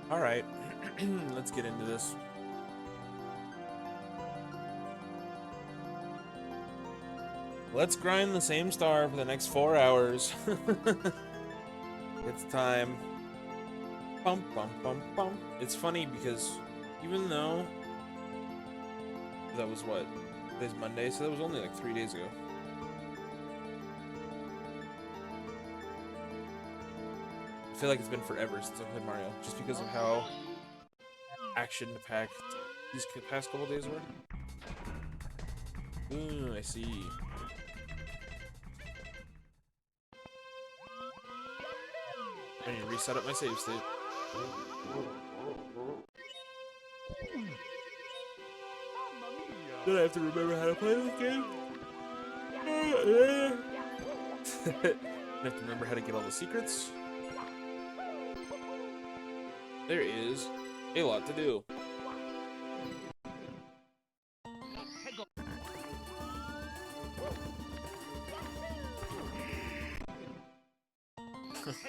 Alright, let's get into this. Let's grind the same star for the next 4 hours. It's time. Bum, bum, bum, bum. It's funny because even though that was what? Today's Monday, so that was only like 3 days ago. I feel like it's been forever since I've played Mario, just because of how action-packed these past couple days were. Ooh, I see. I need to reset up my save state. Did I have to remember how to play this game? I have to remember how to get all the secrets. There is a lot to do.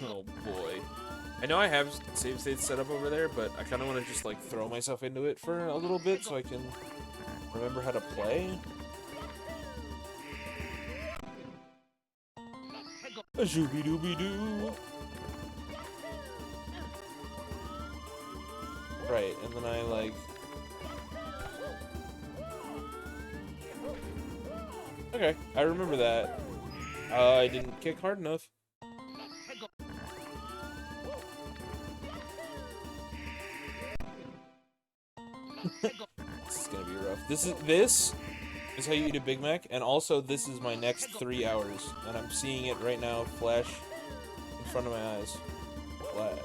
Oh boy. I know I have save states set up over there, but I kind of want to just like throw myself into it for a little bit so I can remember how to play. A shooby dooby doo. Right, and then I like. Okay, I remember that. I didn't kick hard enough. This is gonna be rough. This is how you eat a Big Mac, and also this is my next 3 hours, and I'm seeing it right now flash in front of my eyes. Flash.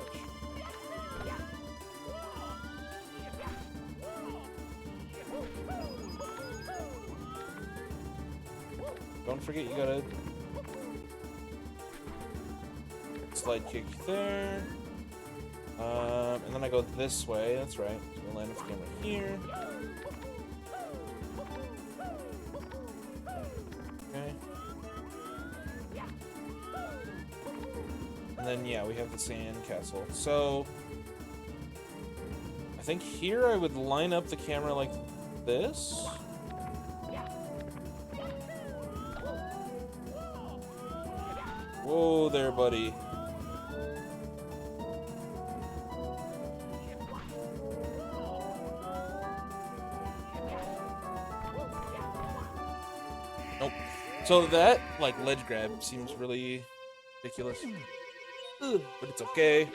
Don't forget you gotta slide kick there. And then I go this way, that's right. So we'll land with the camera here. Okay. And then, yeah, we have the sand castle. So, I think here I would line up the camera like this. Whoa there, buddy. Nope. So that, like, ledge grab seems really ridiculous. Ugh, but it's okay.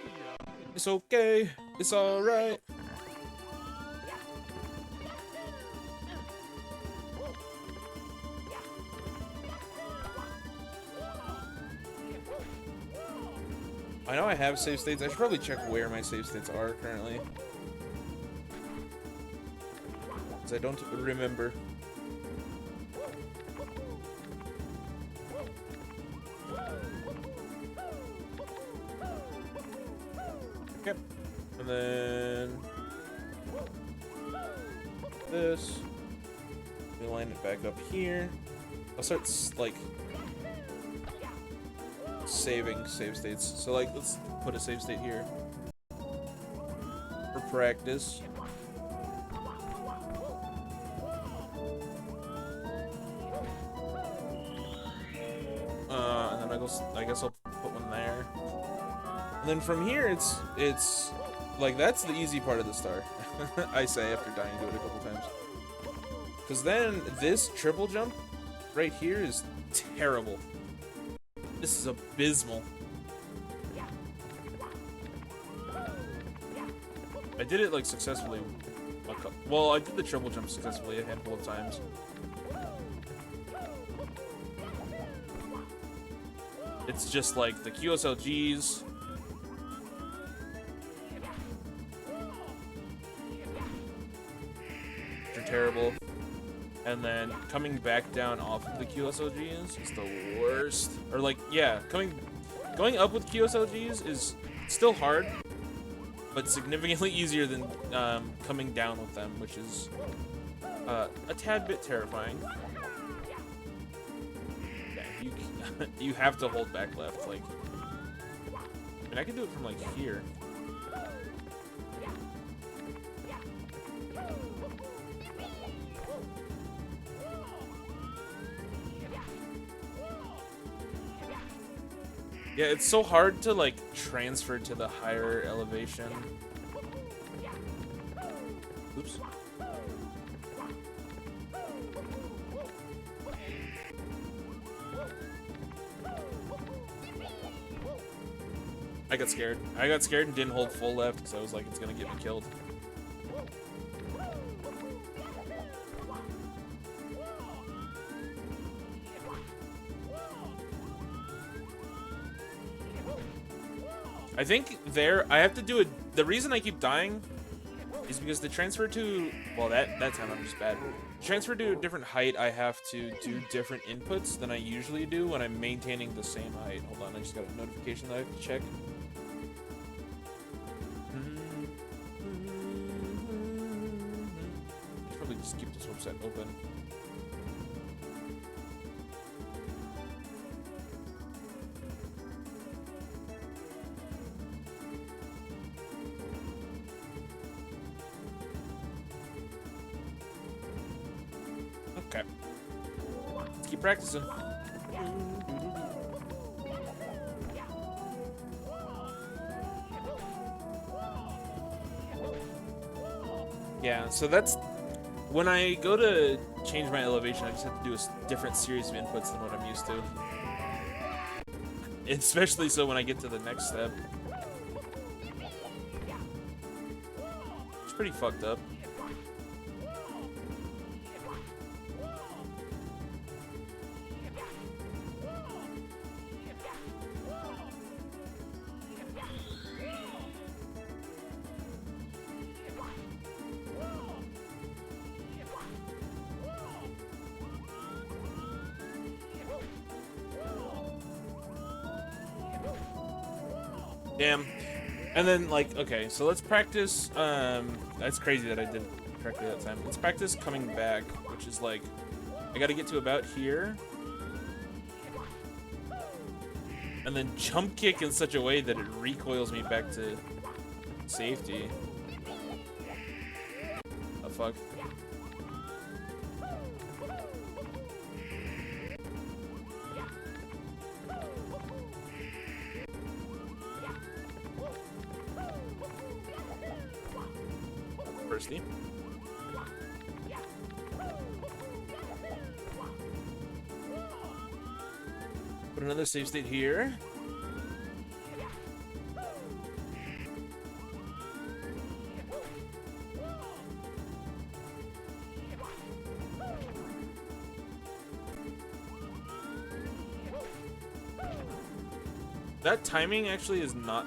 It's okay. It's alright. I know I have save states. I should probably check where my save states are currently, because I don't remember. Okay. And then this. We line it back up here. I'll start like saving save states. So like, let's put a save state here for practice. And then I guess I'll put one there. And then from here, it's like, that's the easy part of the star. I say after dying to it a couple times. Because then this triple jump right here is terrible. This is abysmal. I did it like successfully. Well, I did the triple jump successfully a handful of times. It's just like the QSLGs. Which are terrible. And then coming back down off of the QSLGs is the worst. Or like, yeah, going up with QSLGs is still hard, but significantly easier than coming down with them, which is a tad bit terrifying. Yeah, you have to hold back left, like. I mean, I can do it from like here. Yeah, it's so hard to like transfer to the higher elevation. Oops. I got scared. I got scared and didn't hold full left because I was like, it's gonna get me killed. I think there, I have to do it. The reason I keep dying is because the transfer to, well, that time I'm just bad. Transfer to a different height, I have to do different inputs than I usually do when I'm maintaining the same height. Hold on, I just got a notification that I have to check. I should probably just keep this website open. Okay. Let's keep practicing. Yeah, so that's when I go to change my elevation, I just have to do a different series of inputs than what I'm used to. Especially so when I get to the next step. It's pretty fucked up. Damn. And then, like, okay, so let's practice, that's crazy that I did correctly that time. Let's practice coming back, which is, like, I gotta get to about here. And then jump kick in such a way that it recoils me back to safety. Oh, fuck. Firstly. Put another save state here. That timing actually is not...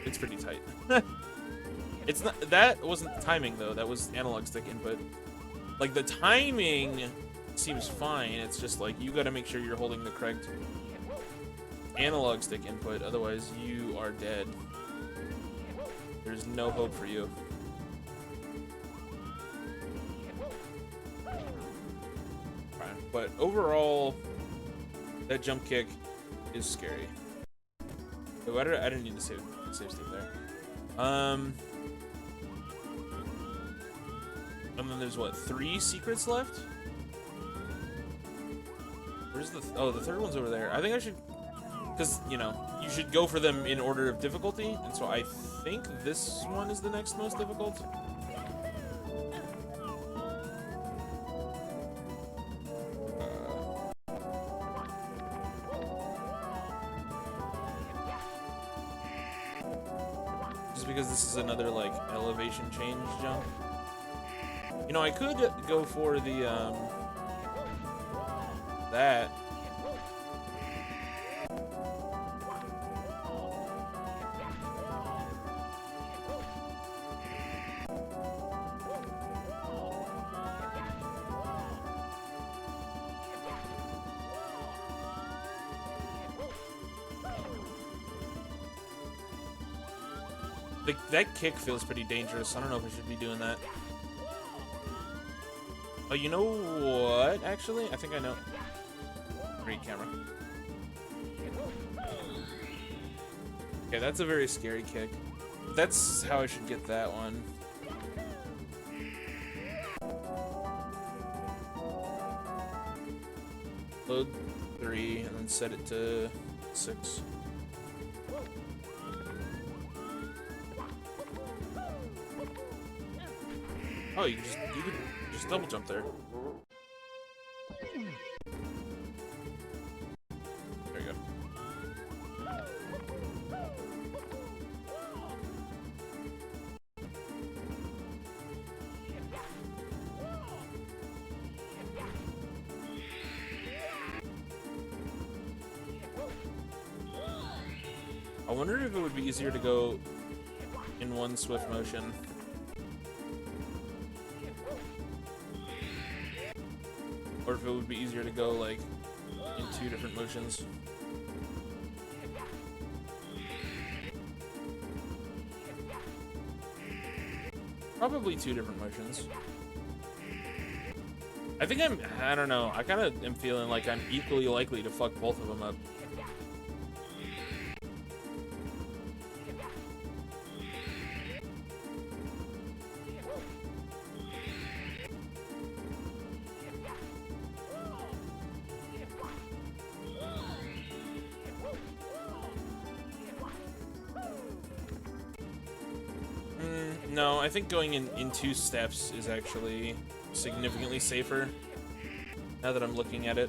It's pretty tight. It's not, that wasn't timing though, that was analog stick input. Like the timing seems fine, it's just like you gotta make sure you're holding the correct analog stick input, otherwise you are dead. There's no hope for you. Right, but overall, that jump kick is scary. So I didn't need to save state there. And then there's what, 3 secrets left? Where's the oh, the third one's over there. I think I should, because you know, you should go for them in order of difficulty, and so I think this one is the next most difficult. Just because this is another like elevation change jump. You know, I could go for the, that. That kick feels pretty dangerous. I don't know if I should be doing that. Oh, you know what, actually? I think I know. Great camera. Okay, that's a very scary kick. That's how I should get that one. Load 3 and then set it to 6. Oh, you could just double jump there. There you go. I wonder if it would be easier to go in one swift motion. Or if it would be easier to go, like, in 2 different motions. Probably 2 different motions. I think I don't know, I kind of am feeling like I'm equally likely to fuck both of them up. No, I think going in 2 steps is actually significantly safer, now that I'm looking at it.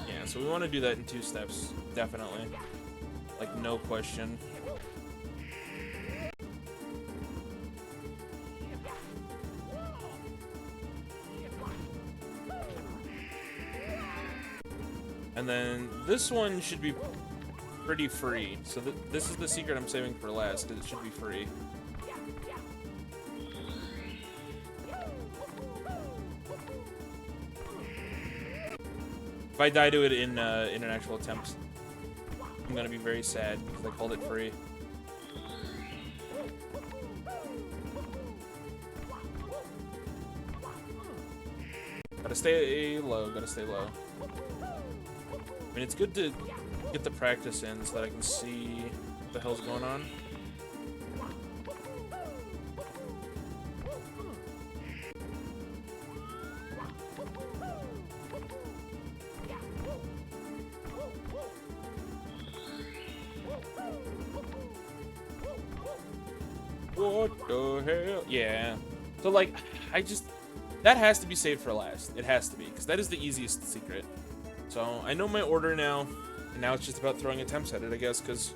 Yeah, so we want to do that in 2 steps, definitely. Like, no question. And then this one should be pretty free. So this is the secret I'm saving for last. It should be free. If I die to it in an actual attempt, I'm gonna be very sad because I called it free. Gotta stay low, gotta stay low. I mean, it's good to get the practice in so that I can see what the hell's going on. What the hell? Yeah. So, like, that has to be saved for last. It has to be, because that is the easiest secret. So, I know my order now, and now it's just about throwing attempts at it, I guess, because...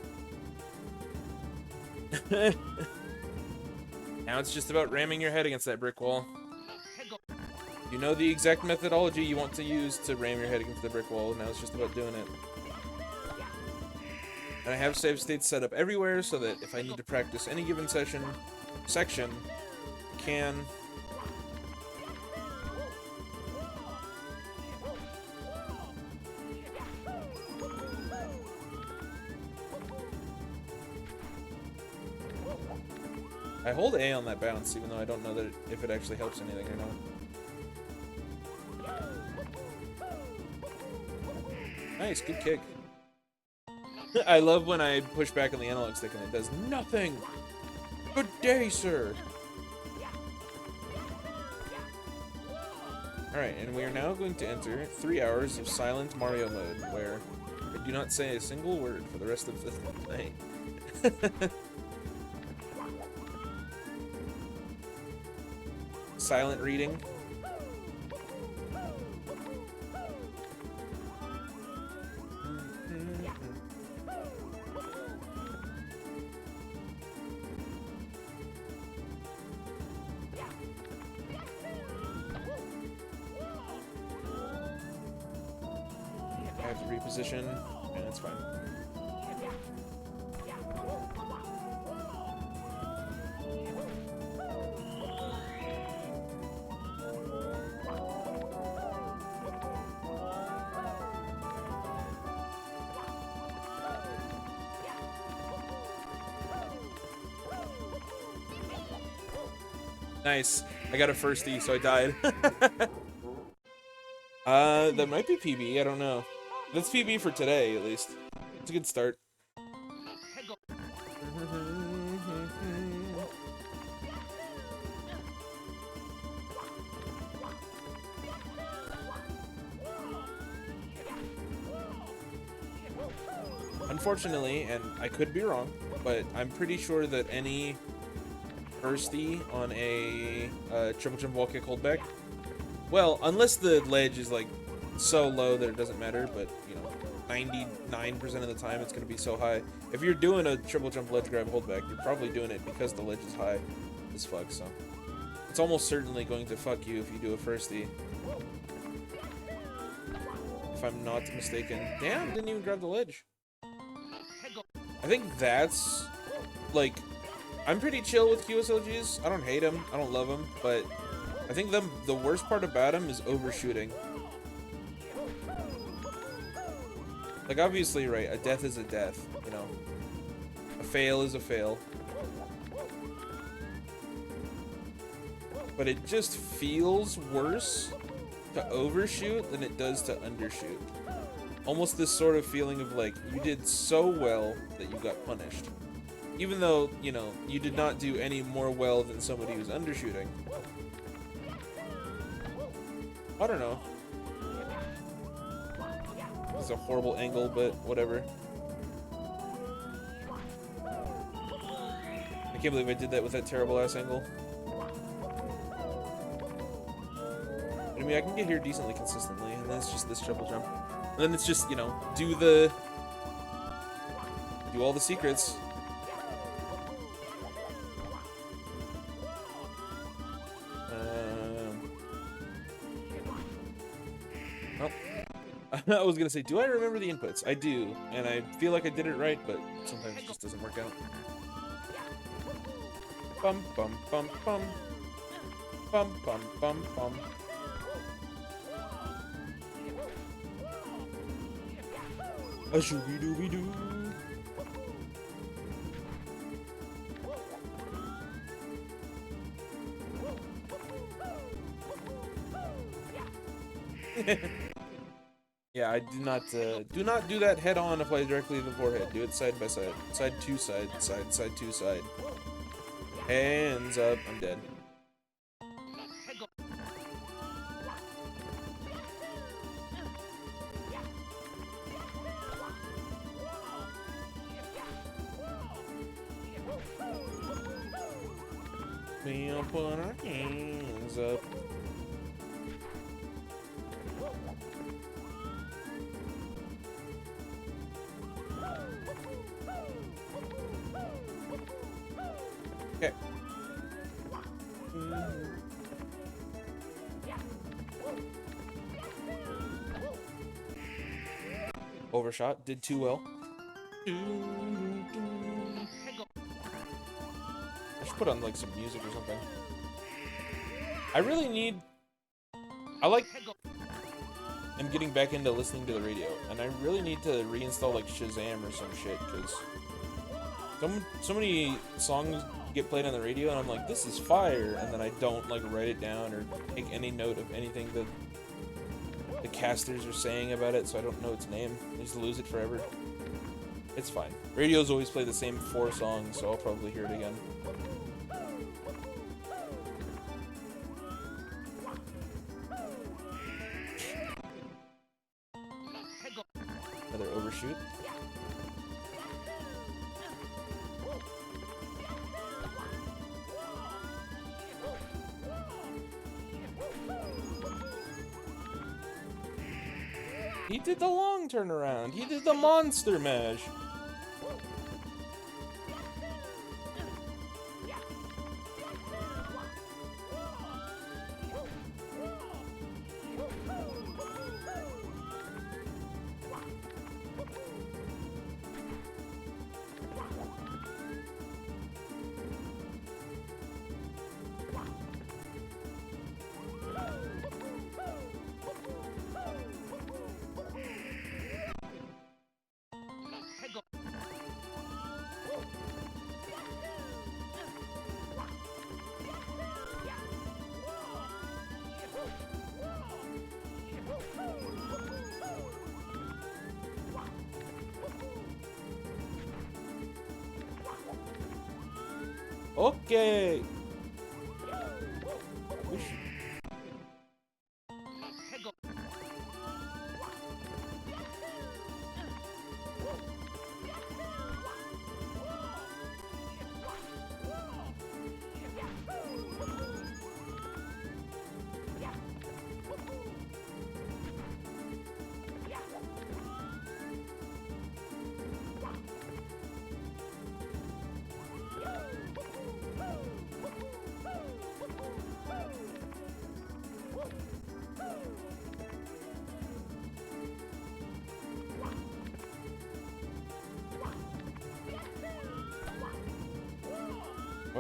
now it's just about ramming your head against that brick wall. You know the exact methodology you want to use to ram your head against the brick wall, now it's just about doing it. And I have save states set up everywhere so that if I need to practice any given section, I can. I hold A on that bounce, even though I don't know that if it actually helps anything or not. Nice, good kick. I love when I push back on the analog stick and it does nothing. Good day, sir. Alright, and we are now going to enter 3 hours of silent Mario mode, where I do not say a single word for the rest of the night. Silent reading. I have to reposition, and it's fine. Nice. I got a firstie, so I died. That might be PB, I don't know. That's PB for today, at least. It's a good start. unfortunately, and I could be wrong, but I'm pretty sure that any firstie on a triple jump wall kick holdback, well, unless the ledge is like so low that it doesn't matter, but you know, 99% of the time it's going to be so high. If you're doing a triple jump ledge grab holdback, you're probably doing it because the ledge is high as fuck, so it's almost certainly going to fuck you if you do a firstie. If I'm not mistaken. Damn, didn't even grab the ledge. I think that's, like, I'm pretty chill with QSLGs. I don't hate them, I don't love them, but I think the worst part about them is overshooting. Like, obviously, right, a death is a death, you know. A fail is a fail. But it just feels worse to overshoot than it does to undershoot. Almost this sort of feeling of like, you did so well that you got punished. Even though, you know, you did not do any more well than somebody who's undershooting. I don't know. It's a horrible angle, but whatever. I can't believe I did that with that terrible ass angle. I mean, I can get here decently consistently, and then it's just this triple jump. And then it's just, you know, do all the secrets. Oh. I was gonna say, do I remember the inputs? I do, and I feel like I did it right, but sometimes it just doesn't work out. Bum bum bum bum. Bum bum bum bum. A shooby dooby doo. Yeah, I do not do that head on apply directly to the forehead. Do it side by side. Side to side, side to side. Hands up, I'm dead. We'll put our hands up. Okay. Overshot, did too well. I should put on like some music or something. I really need... I'm getting back into listening to the radio, and I really need to reinstall like Shazam or some shit, because so many songs get played on the radio, and I'm like, this is fire, and then I don't like write it down or take any note of anything that the casters are saying about it, so I don't know its name. I just lose it forever. It's fine. Radios always play the same 4 songs, so I'll probably hear it again. Another overshoot. He did the long turnaround. He did the monster mash. Okay.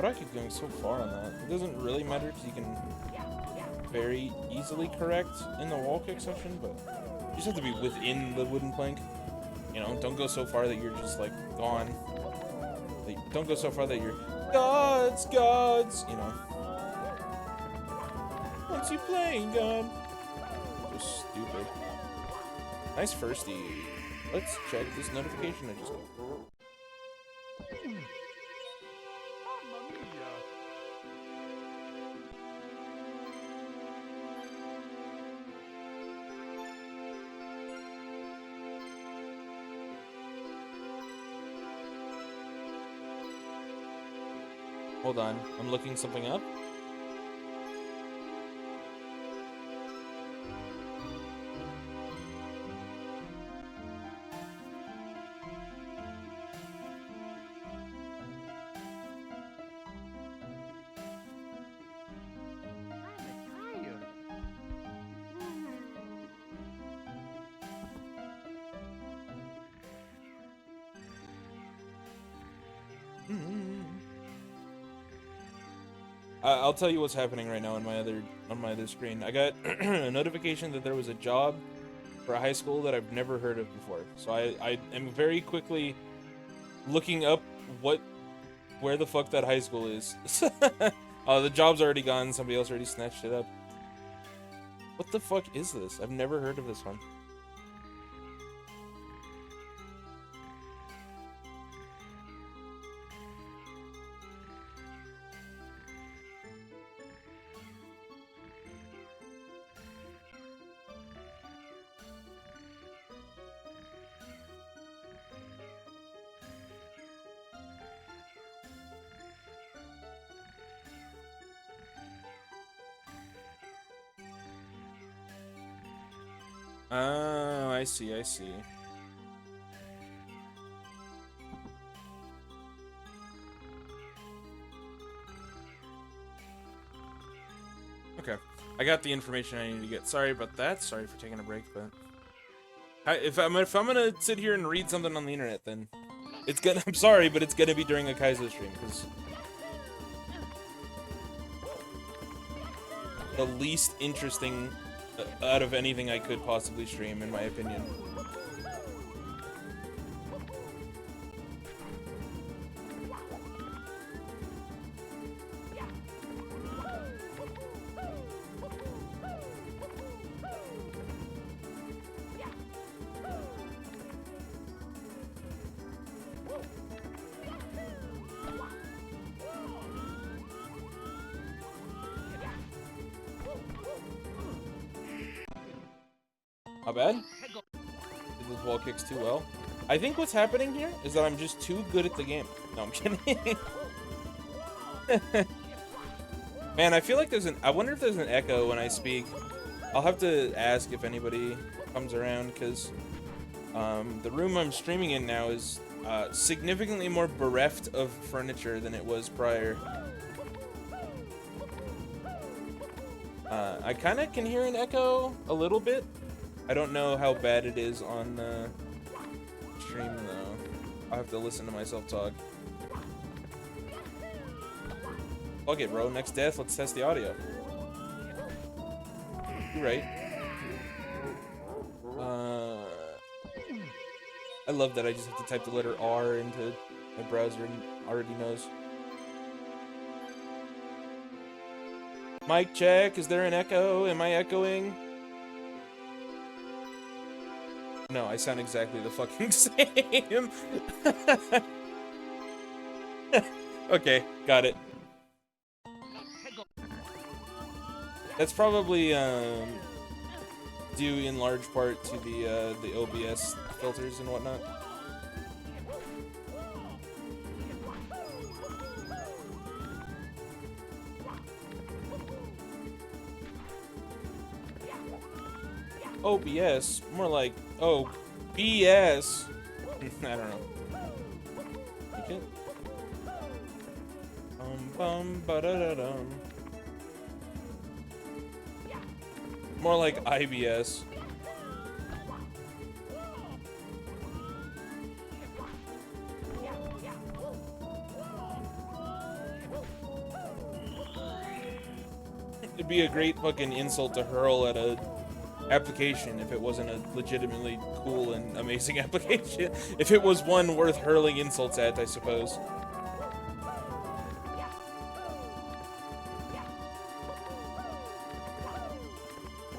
But I keep going so far on that. It doesn't really matter because you can very easily correct in the wall kick section, but you just have to be within the wooden plank. You know, don't go so far that you're just like gone. Like, don't go so far that you're gods, you know. Once you playing God. Just stupid. Nice firstie. Let's check this notification I just got. Hold on, I'm looking something up. I'll tell you what's happening right now on my other screen. I got a notification that there was a job for a high school that I've never heard of before. So I am very quickly looking up where the fuck that high school is. The job's already gone. Somebody else already snatched it up. What the fuck is this? I've never heard of this one. Oh, I see, I see. Okay, I got the information I need to get. Sorry about that. Sorry for taking a break, but if I'm gonna sit here and read something on the internet, then it's gonna. I'm sorry, but it's gonna be during a Kaizo stream because the least interesting out of anything I could possibly stream, in my opinion. Not bad. Did those wall kicks too well. I think what's happening here is that I'm just too good at the game. No, I'm kidding. Man, I feel like I wonder if there's an echo when I speak. I'll have to ask if anybody comes around, because the room I'm streaming in now is significantly more bereft of furniture than it was prior. I kind of can hear an echo a little bit. I don't know how bad it is on stream, though. I'll have to listen to myself talk. Fuck it, bro. Next death, let's test the audio. You're right. I love that I just have to type the letter R into my browser and already knows. Mic check. Is there an echo? Am I echoing? No, I sound exactly the fucking same. Okay, got it. That's probably due in large part to the OBS filters and whatnot. OBS, more like BS. I don't know. Take it. Bum ba da da dum. More like IBS. It'd be a great fucking insult to hurl at a application if it wasn't a legitimately cool and amazing application. If it was one worth hurling insults at, I suppose.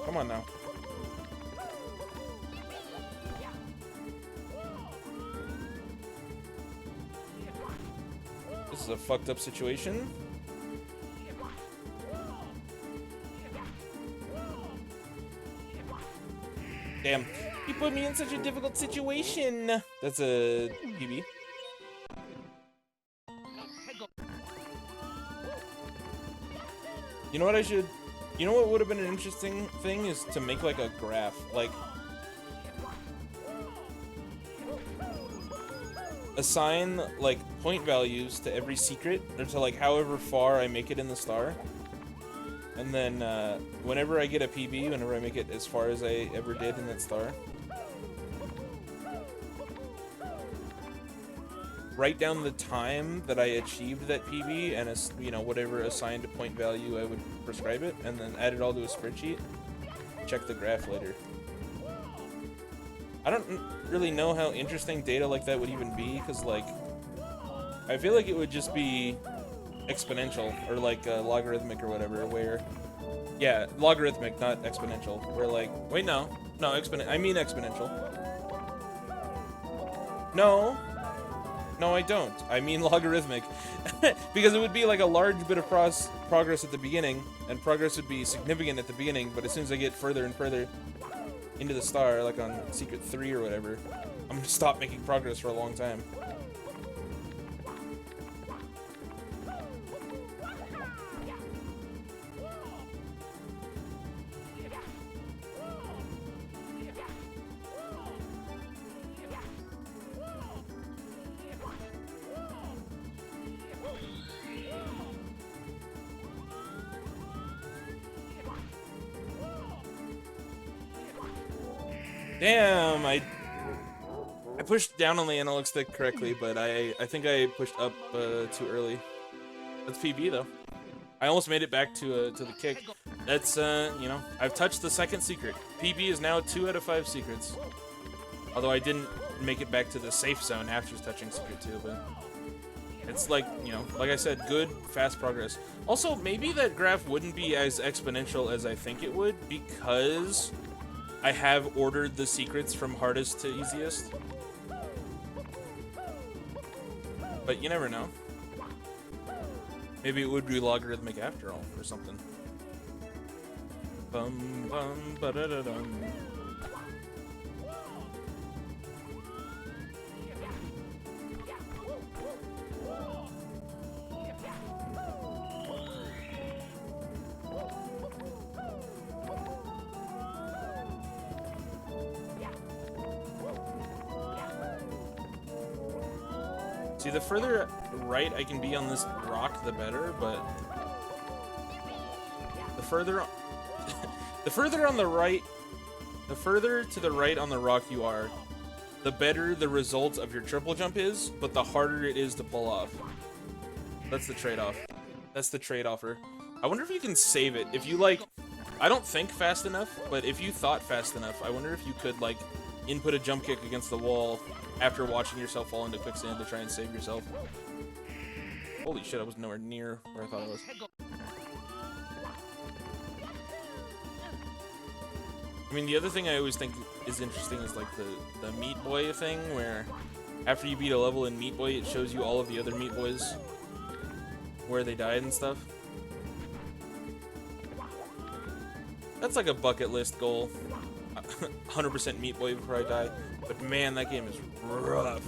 Come on now. This is a fucked up situation. Damn. You put me in such a difficult situation. That's a PB. You know what I should... You know what would have been an interesting thing is to make like a graph. Like... assign like point values to every secret, or to like however far I make it in the star. And then whenever I get a PB, whenever I make it as far as I ever did in that star, write down the time that I achieved that PB and you know, whatever assigned point value I would prescribe it, and then add it all to a spreadsheet. Check the graph later. I don't really know how interesting data like that would even be, because like I feel like it would just be exponential, or like logarithmic or whatever, where yeah, logarithmic, not exponential, where like wait, no I mean exponential. No I don't, I mean logarithmic. Because it would be like a large bit of progress at the beginning, and progress would be significant at the beginning, but as soon as I get further and further into the star, like on Secret 3 or whatever, I'm gonna stop making progress for a long time. Damn, I pushed down on the analog stick correctly, but I think I pushed up too early. That's PB though. I almost made it back to the kick. That's you know, I've touched the second secret. PB is now 2 out of 5 secrets. Although I didn't make it back to the safe zone after touching secret 2, but it's like, you know, like I said, good fast progress. Also, maybe that graph wouldn't be as exponential as I think it would, because I have ordered the secrets from hardest to easiest. But you never know. Maybe it would be logarithmic after all, or something. Bum bum ba da da dum. See, the further right I can be on this rock, the better, but the further on the right, the further to the right on the rock you are, the better the result of your triple jump is, but the harder it is to pull off. That's the trade-off. That's the trade-offer. I wonder if you can save it. If you, like, I don't think fast enough, but if you thought fast enough, I wonder if you could, like, input a jump kick against the wall after watching yourself fall into quicksand to try and save yourself. Holy shit, I was nowhere near where I thought I was. I mean, the other thing I always think is interesting is like the Meat Boy thing, where after you beat a level in Meat Boy, it shows you all of the other Meat Boys, where they died and stuff. That's like a bucket list goal. 100% Meat Boy before I die. But man, that game is rough.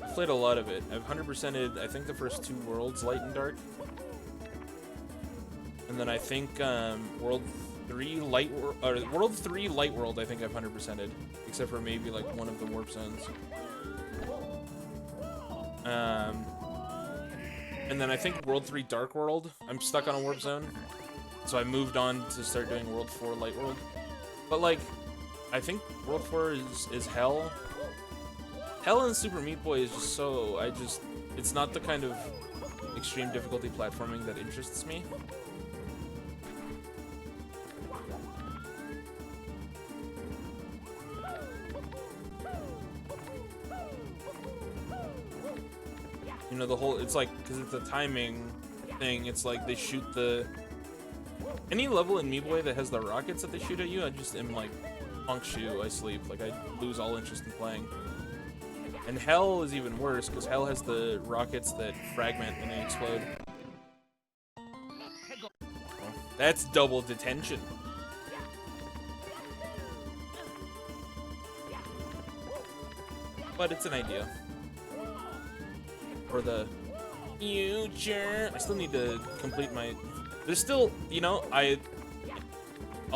I've played a lot of it. I've 100%ed, I think, the first 2 worlds, Light and Dark. And then I think World 3 Light World, I think I've 100%ed, except for maybe like one of the warp zones. And then I think World 3 Dark World, I'm stuck on a warp zone, so I moved on to start doing World 4 Light World. But like, I think World 4 is hell. Hell in Super Meat Boy is just so, it's not the kind of extreme difficulty platforming that interests me. You know, the whole, it's like, because it's a timing thing, it's like they shoot the, any level in Meat Boy that has the rockets that they shoot at you, I just am like, funk shoe, I sleep, like I lose all interest in playing. And Hell is even worse, because Hell has the rockets that fragment when they explode. Oh, that's double detention. But it's an idea. For the future. I still need to complete my... There's still, you know, a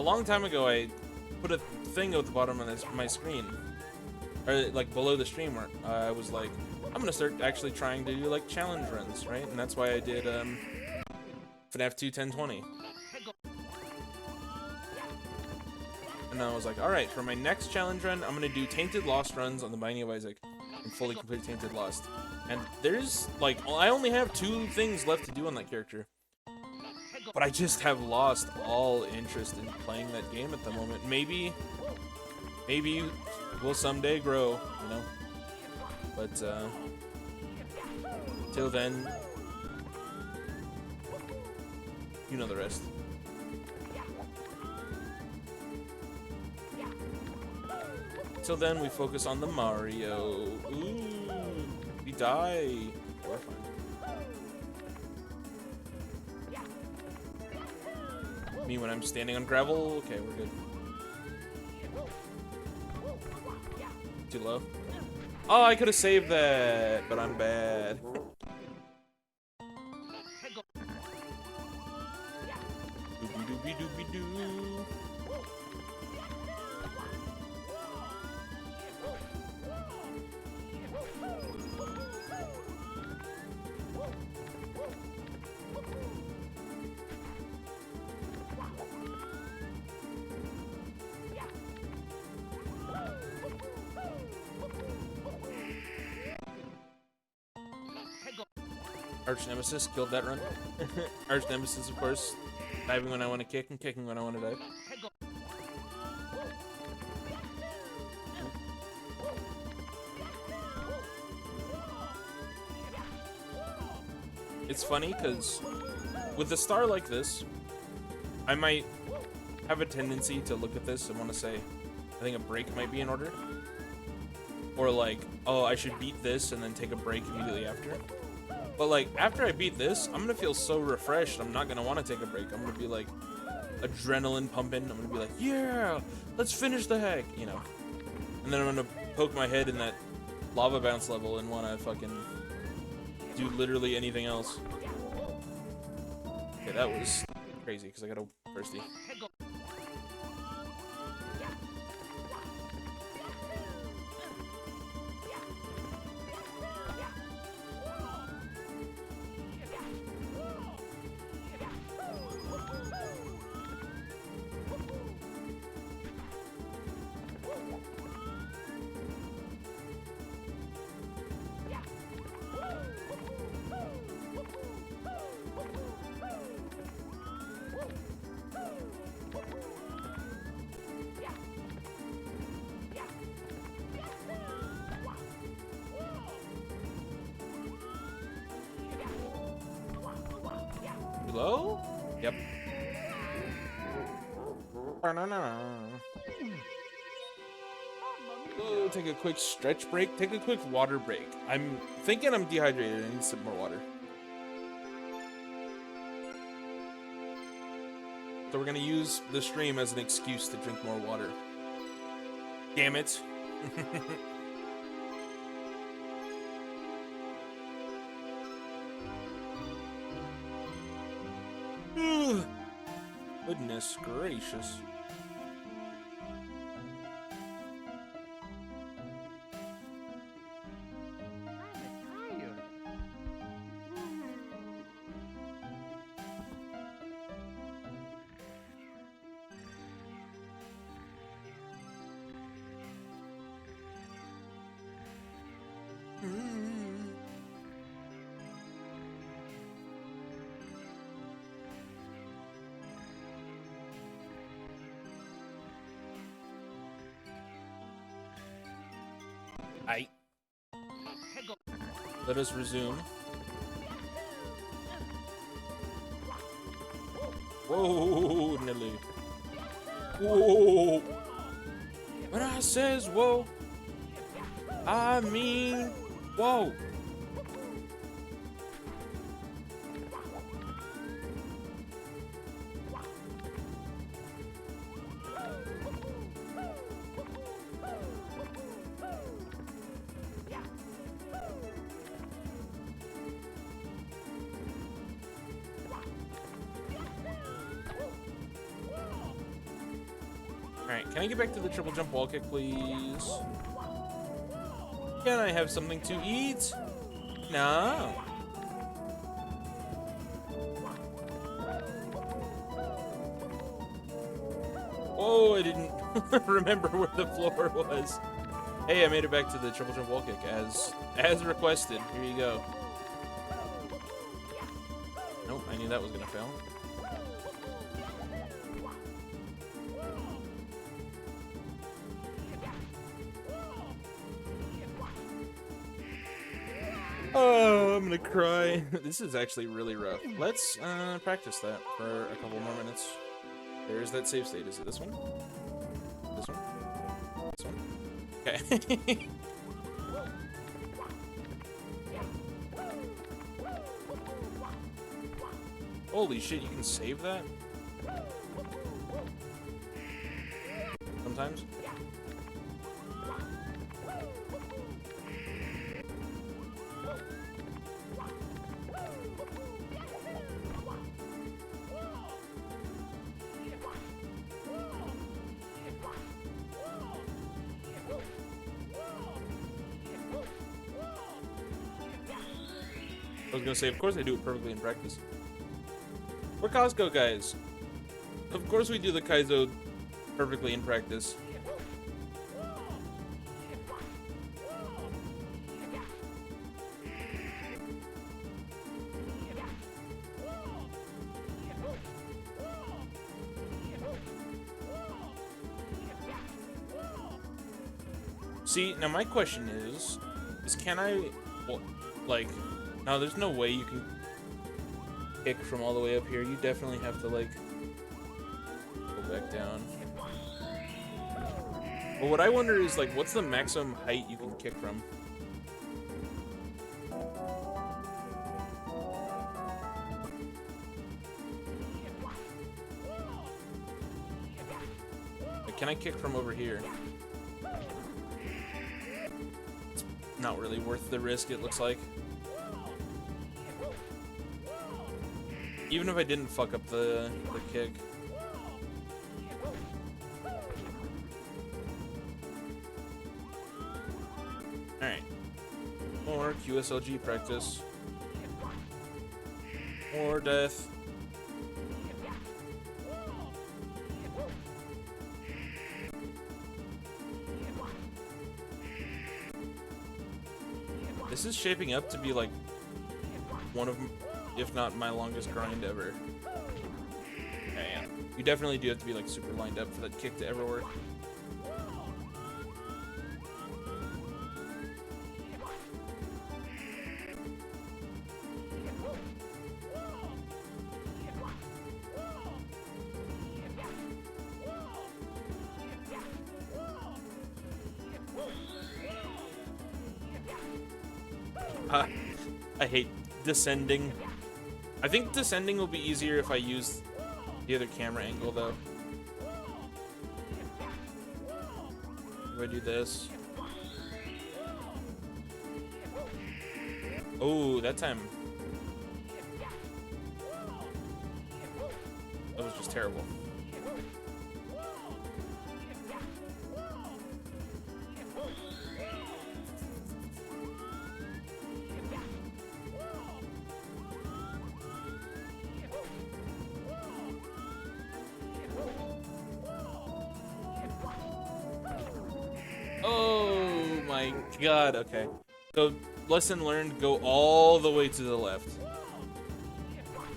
long time ago, I put a thing at the bottom of my screen. Or, like, below the stream where I was like, I'm gonna start actually trying to do, like, challenge runs, right? And that's why I did, FNAF 2 1020. And I was like, alright, for my next challenge run, I'm gonna do Tainted Lost runs on the Binding of Isaac. And fully complete Tainted Lost. And there's, like, I only have 2 things left to do on that character. But I just have lost all interest in playing that game at the moment. Maybe will someday grow, you know? But, till then, you know the rest. Till then, we focus on the Mario. Ooh, we die. We're fine. Me when I'm standing on gravel? Okay, we're good. Too low? Oh, I could have saved that, but I'm bad. Doobie-doobie-doobie-doo. Arch Nemesis killed that run. Arch Nemesis, of course, diving when I want to kick and kicking when I want to dive. It's funny because with a star like this, I might have a tendency to look at this and want to say, I think a break might be in order. Or like, oh, I should beat this and then take a break immediately after. But like, after I beat this, I'm gonna feel so refreshed, I'm not gonna want to take a break. I'm gonna be like, adrenaline pumping. I'm gonna be like, yeah, let's finish the hack, you know. And then I'm gonna poke my head in that lava bounce level and wanna fucking do literally anything else. Okay, that was crazy, because I got a thirsty. Hello? Yep. Oh, take a quick stretch break. Take a quick water break. I'm thinking I'm dehydrated. I need some more water. So we're gonna use the stream as an excuse to drink more water. Damn it. Goodness gracious. Let us resume. Whoa, Nelly. Whoa. When I says whoa, I mean whoa. Alright, can I get back to the triple jump wall kick, please? Can I have something to eat? No. Oh, I didn't remember where the floor was. Hey, I made it back to the triple jump wall kick as requested. Here you go. Nope, I knew that was gonna fail. Oh, I'm gonna cry. This is actually really rough. Let's practice that for a couple more minutes. There's that save state. Is it this one? This one? This one? Okay. Holy shit, you can save that? Sometimes? I was gonna say, of course I do it perfectly in practice. We're Costco guys. Of course we do the Kaizo perfectly in practice. See, now my question is can I, well, like, no, there's no way you can kick from all the way up here. You definitely have to, like, go back down. But what I wonder is, like, what's the maximum height you can kick from? Like, can I kick from over here? It's not really worth the risk, it looks like. Even if I didn't fuck up the kick. Alright. More QSLG practice. More death. This is shaping up to be like one of, if not my longest grind ever. Yeah. You definitely do have to be like super lined up for that kick to ever work. I hate descending. I think descending will be easier if I use the other camera angle, though. If I do this. Oh, that time. That was just terrible. Oh my god, okay. So, lesson learned, go all the way to the left.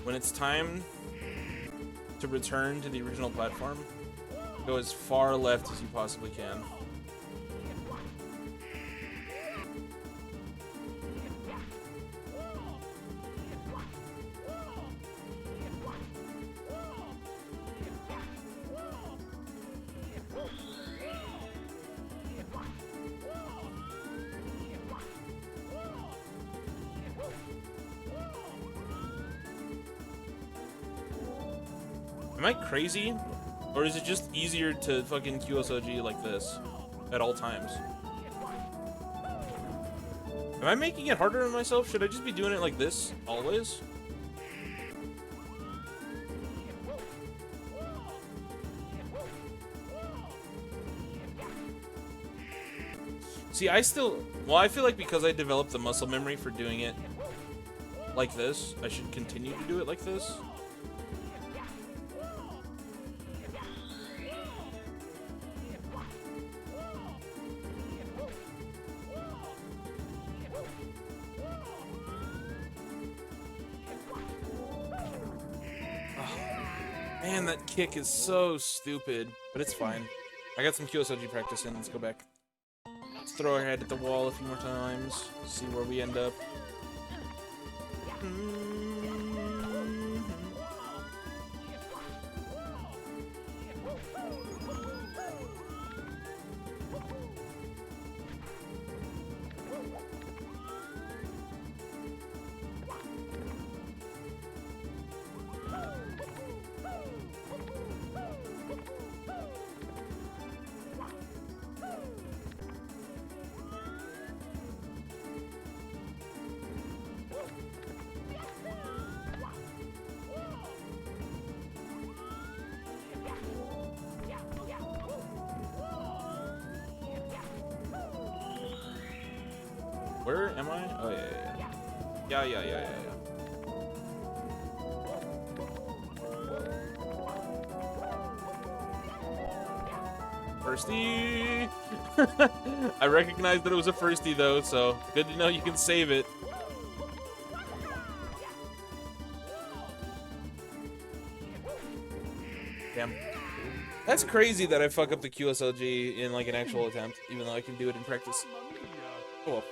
When it's time to return to the original platform, go as far left as you possibly can. Am I crazy? Or is it just easier to fucking QSOG like this at all times? Am I making it harder on myself? Should I just be doing it like this always? See, I feel like because I developed the muscle memory for doing it like this, I should continue to do it like this. Man, that kick is so stupid, but it's fine. I got some QSOG practice in. Let's go back. Let's throw our head at the wall a few more times. See where we end up. Where am I? Oh, yeah. Firsty! I recognized that it was a firsty though, so good to know you can save it. Damn. That's crazy that I fuck up the QSLG in like an actual attempt, even though I can do it in practice. Oh well.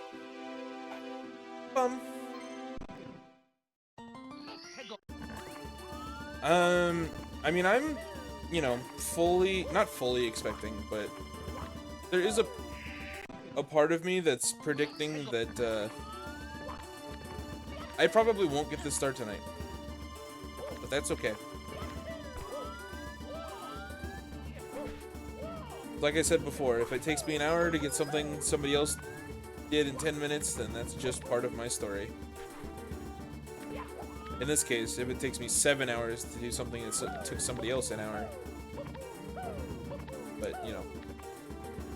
I mean, I'm, you know, not fully expecting, but there is a part of me that's predicting that, I probably won't get this start tonight. But that's okay. Like I said before, if it takes me an hour to get something somebody else did in 10 minutes, then that's just part of my story. In this case, if it takes me 7 hours to do something that took somebody else an hour. But, you know,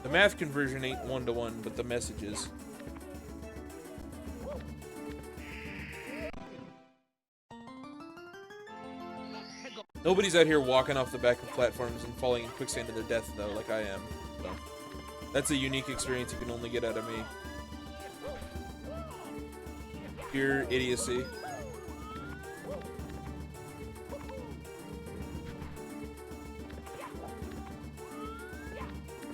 the math conversion ain't 1-to-1, but the message is. Nobody's out here walking off the back of platforms and falling in quicksand to their death, though, like I am. So, that's a unique experience you can only get out of me. Pure idiocy.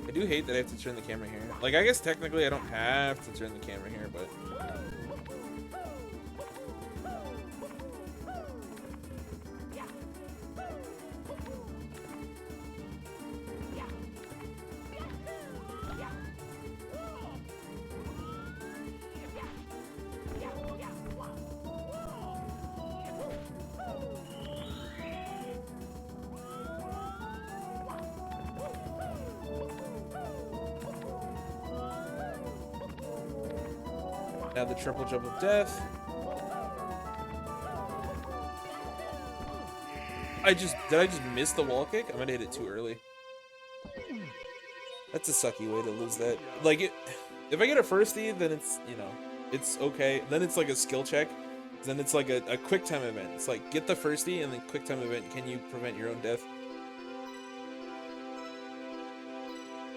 I do hate that I have to turn the camera here. Like, I guess technically I don't have to turn the camera here, but... Now the triple jump of death. Did I just miss the wall kick? I might have hit it too early. That's a sucky way to lose that. Like, if I get a firstie, then it's, you know, it's okay. Then it's like a skill check. Then it's like a quick time event. It's like, get the firstie and then quick time event. Can you prevent your own death?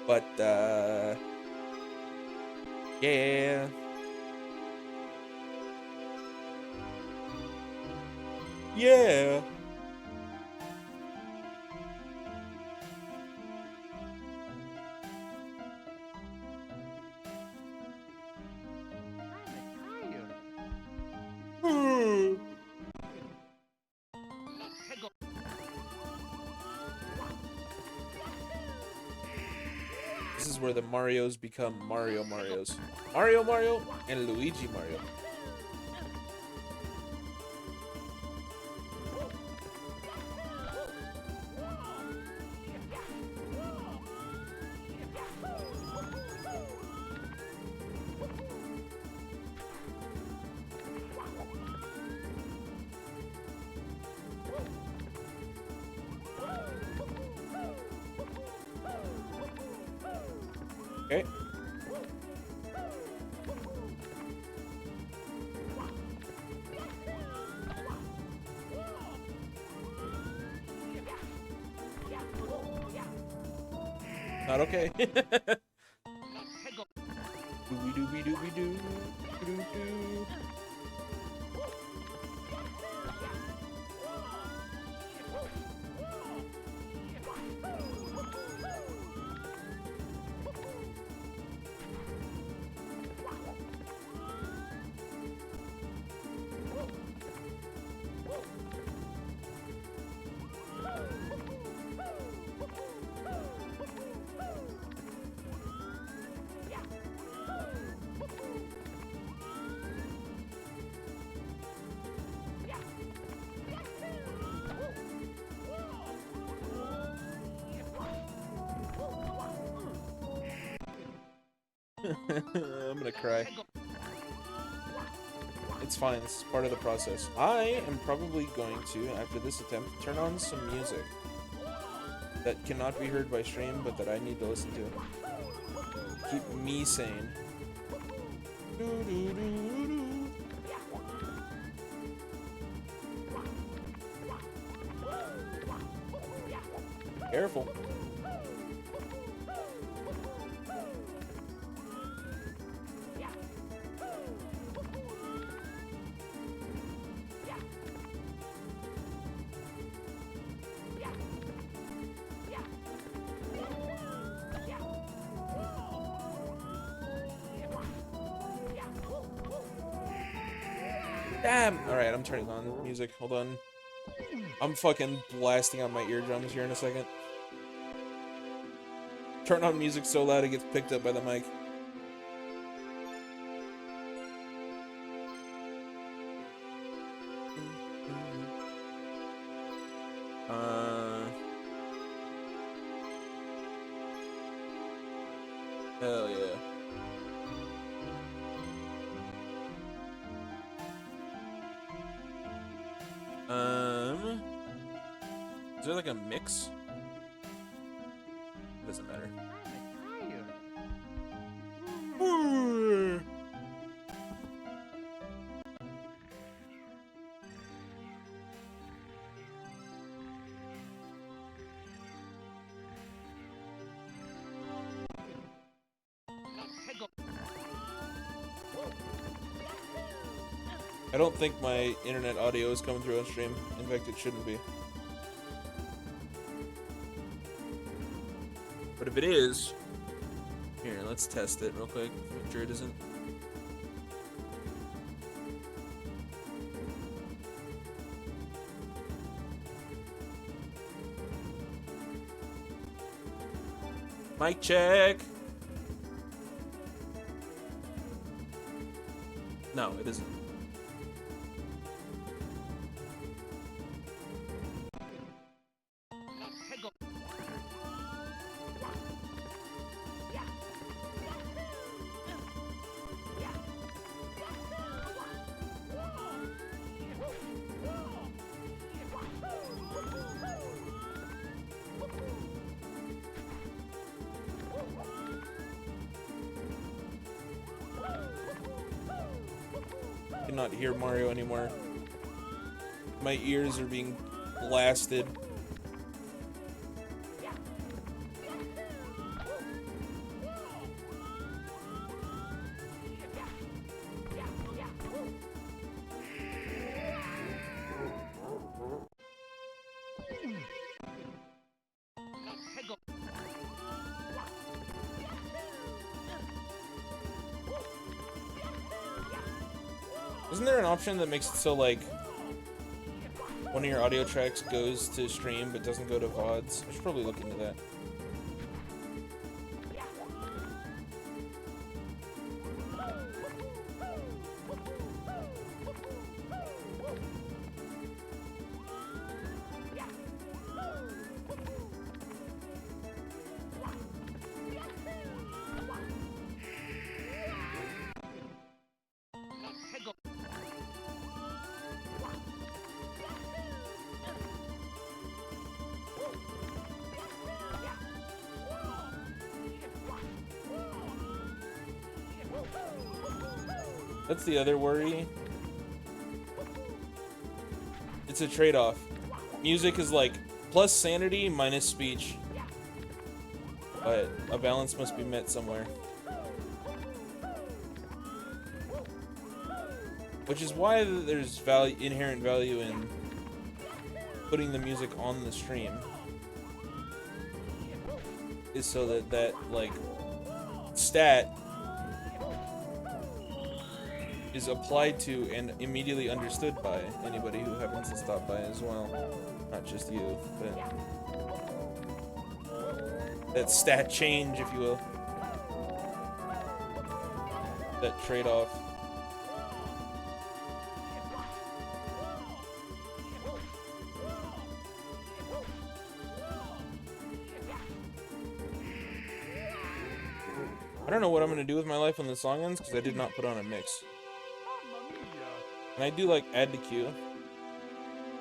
But, yeah. Yeah. This is where the Marios become Marios. Mario and Luigi Mario. Okay. Not okay. Dooby dooby dooby doo. Doo doo. I'm gonna cry. It's fine, this is part of the process. I am probably going to, after this attempt, turn on some music that cannot be heard by stream, but that I need to listen to. Keep me sane. Careful. Damn! Alright, I'm turning on music. Hold on. I'm fucking blasting out my eardrums here in a second. Turn on music so loud it gets picked up by the mic. Hell yeah. Is there like a mix? Doesn't matter. I don't think my internet audio is coming through on stream. In fact, it shouldn't be. But if it is, here, let's test it real quick. Make sure it isn't. Mic check. No, it isn't. Cannot hear Mario anymore. My ears are being blasted. Isn't there an option that makes it so, like, one of your audio tracks goes to stream but doesn't go to VODs? I should probably look into that. That's the other worry. It's a trade-off. Music is like plus sanity minus speech. But a balance must be met somewhere. Which is why there's inherent value in putting the music on the stream. Is so that like stat is applied to and immediately understood by anybody who happens to stop by as well. Not just you, but that stat change, if you will. That trade-off. I don't know what I'm gonna do with my life when the song ends because I did not put on a mix. And I do like add to queue.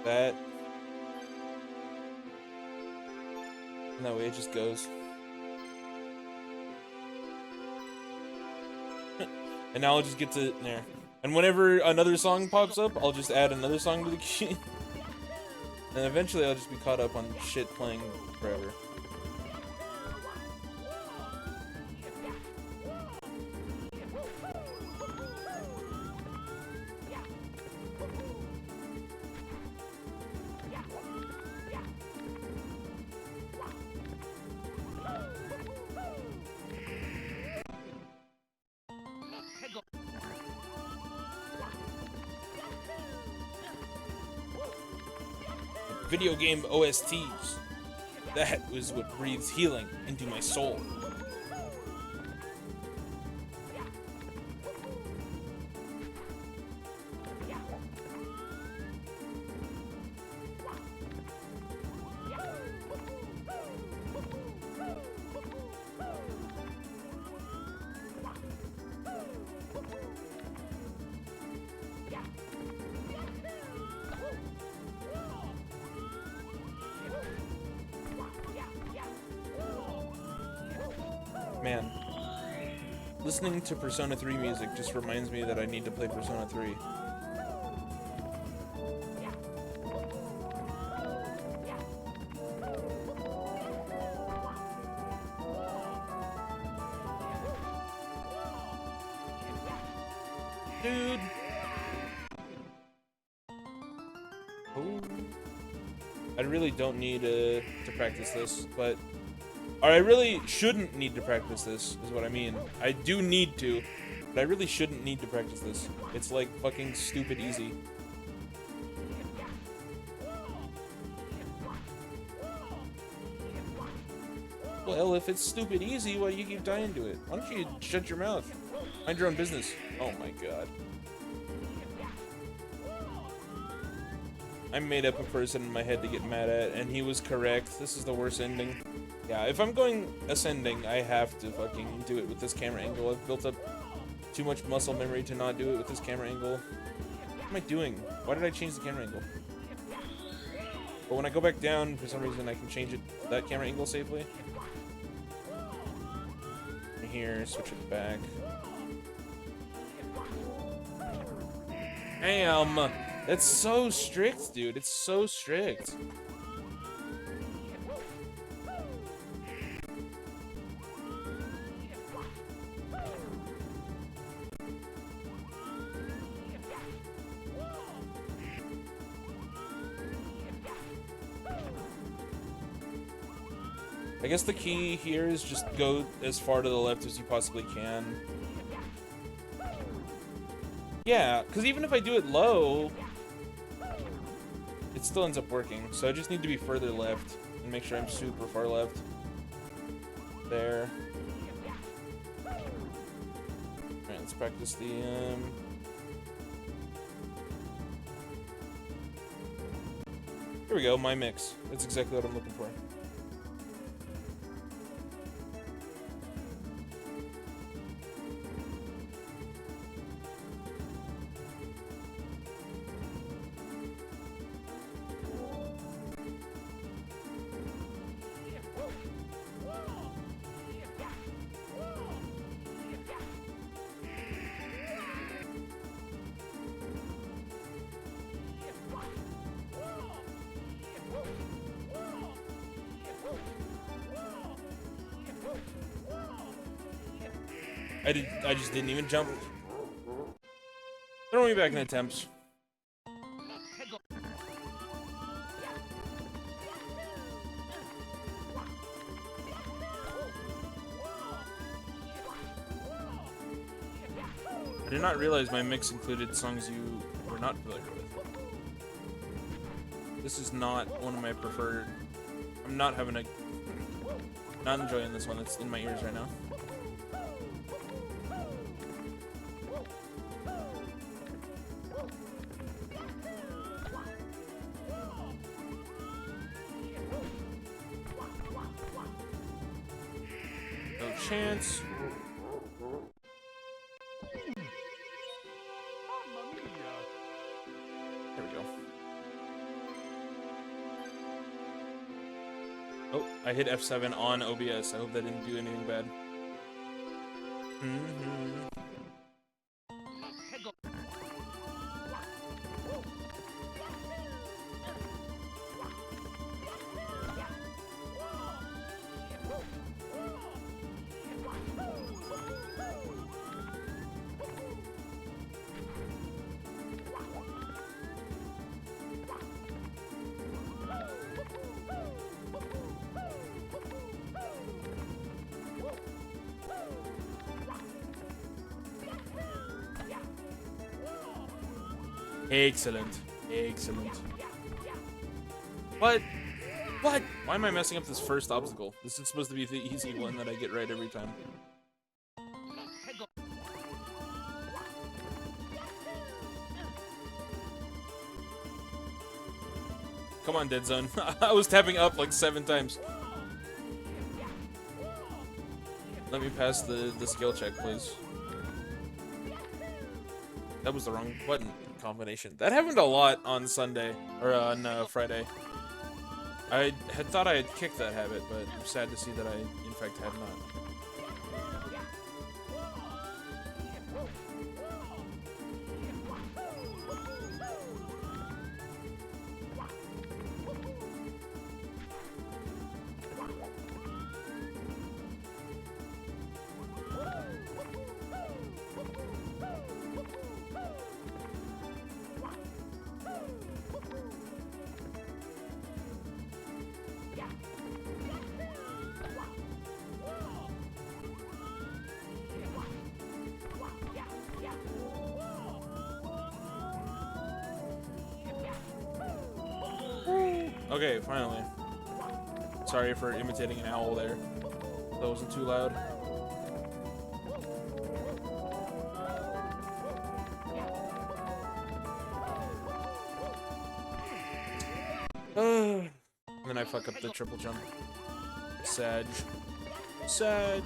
That. And that way it just goes. And now I'll just get to there. And whenever another song pops up, I'll just add another song to the queue. And eventually I'll just be caught up on shit playing forever. Video game OSTs. That was what breathes healing into my soul. Man, listening to Persona 3 music just reminds me that I need to play Persona 3. Dude! Oh. I really don't need to practice this, but... Or I really shouldn't need to practice this, is what I mean. I do need to, but I really shouldn't need to practice this. It's like fucking stupid easy. Well, if it's stupid easy, why do you keep dying to it? Why don't you shut your mouth? Mind your own business. Oh my god. I made up a person in my head to get mad at, and he was correct. This is the worst ending. Yeah, if I'm going ascending, I have to fucking do it with this camera angle. I've built up too much muscle memory to not do it with this camera angle. What am I doing? Why did I change the camera angle? But when I go back down, for some reason, I can change it that camera angle safely. Here, switch it back. Damn! That's so strict, dude. It's so strict. I guess the key here is just go as far to the left as you possibly can. Yeah, because even if I do it low, it still ends up working. So I just need to be further left and make sure I'm super far left. There. Alright, let's practice the, Here we go, my mix. That's exactly what I'm looking for. I just didn't even jump. Throw me back in attempts. I did not realize my mix included songs you were not familiar with. This is not one of my preferred. I'm not having a. Not enjoying this one that's in my ears right now. No chance. There we go. Oh, I hit F7 on OBS. I hope that didn't do anything bad. Excellent. Excellent. What? What? Why am I messing up this first obstacle? This is supposed to be the easy one that I get right every time. Come on, Dead Zone. I was tapping up like 7 times. Let me pass the skill check, please. That was the wrong button combination. That happened a lot on Sunday, or on Friday. I had thought I had kicked that habit, but I'm sad to see that I, in fact, had not. Okay, finally. Sorry for imitating an owl there. That wasn't too loud. And then I fuck up the triple jump. Sag. Sag.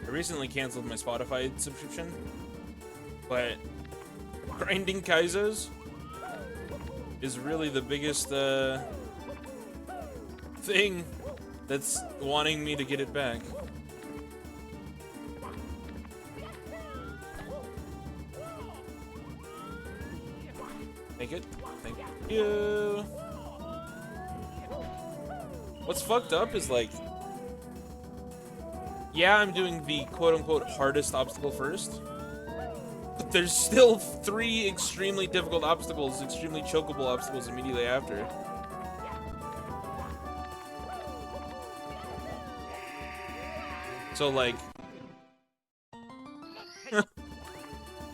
I recently canceled my Spotify subscription, but grinding Kaizos is really the biggest thing that's wanting me to get it back. Thank it. Thank you. What's fucked up is like, yeah, I'm doing the quote-unquote hardest obstacle first, but there's still 3 extremely difficult obstacles, extremely chokeable obstacles immediately after. So like,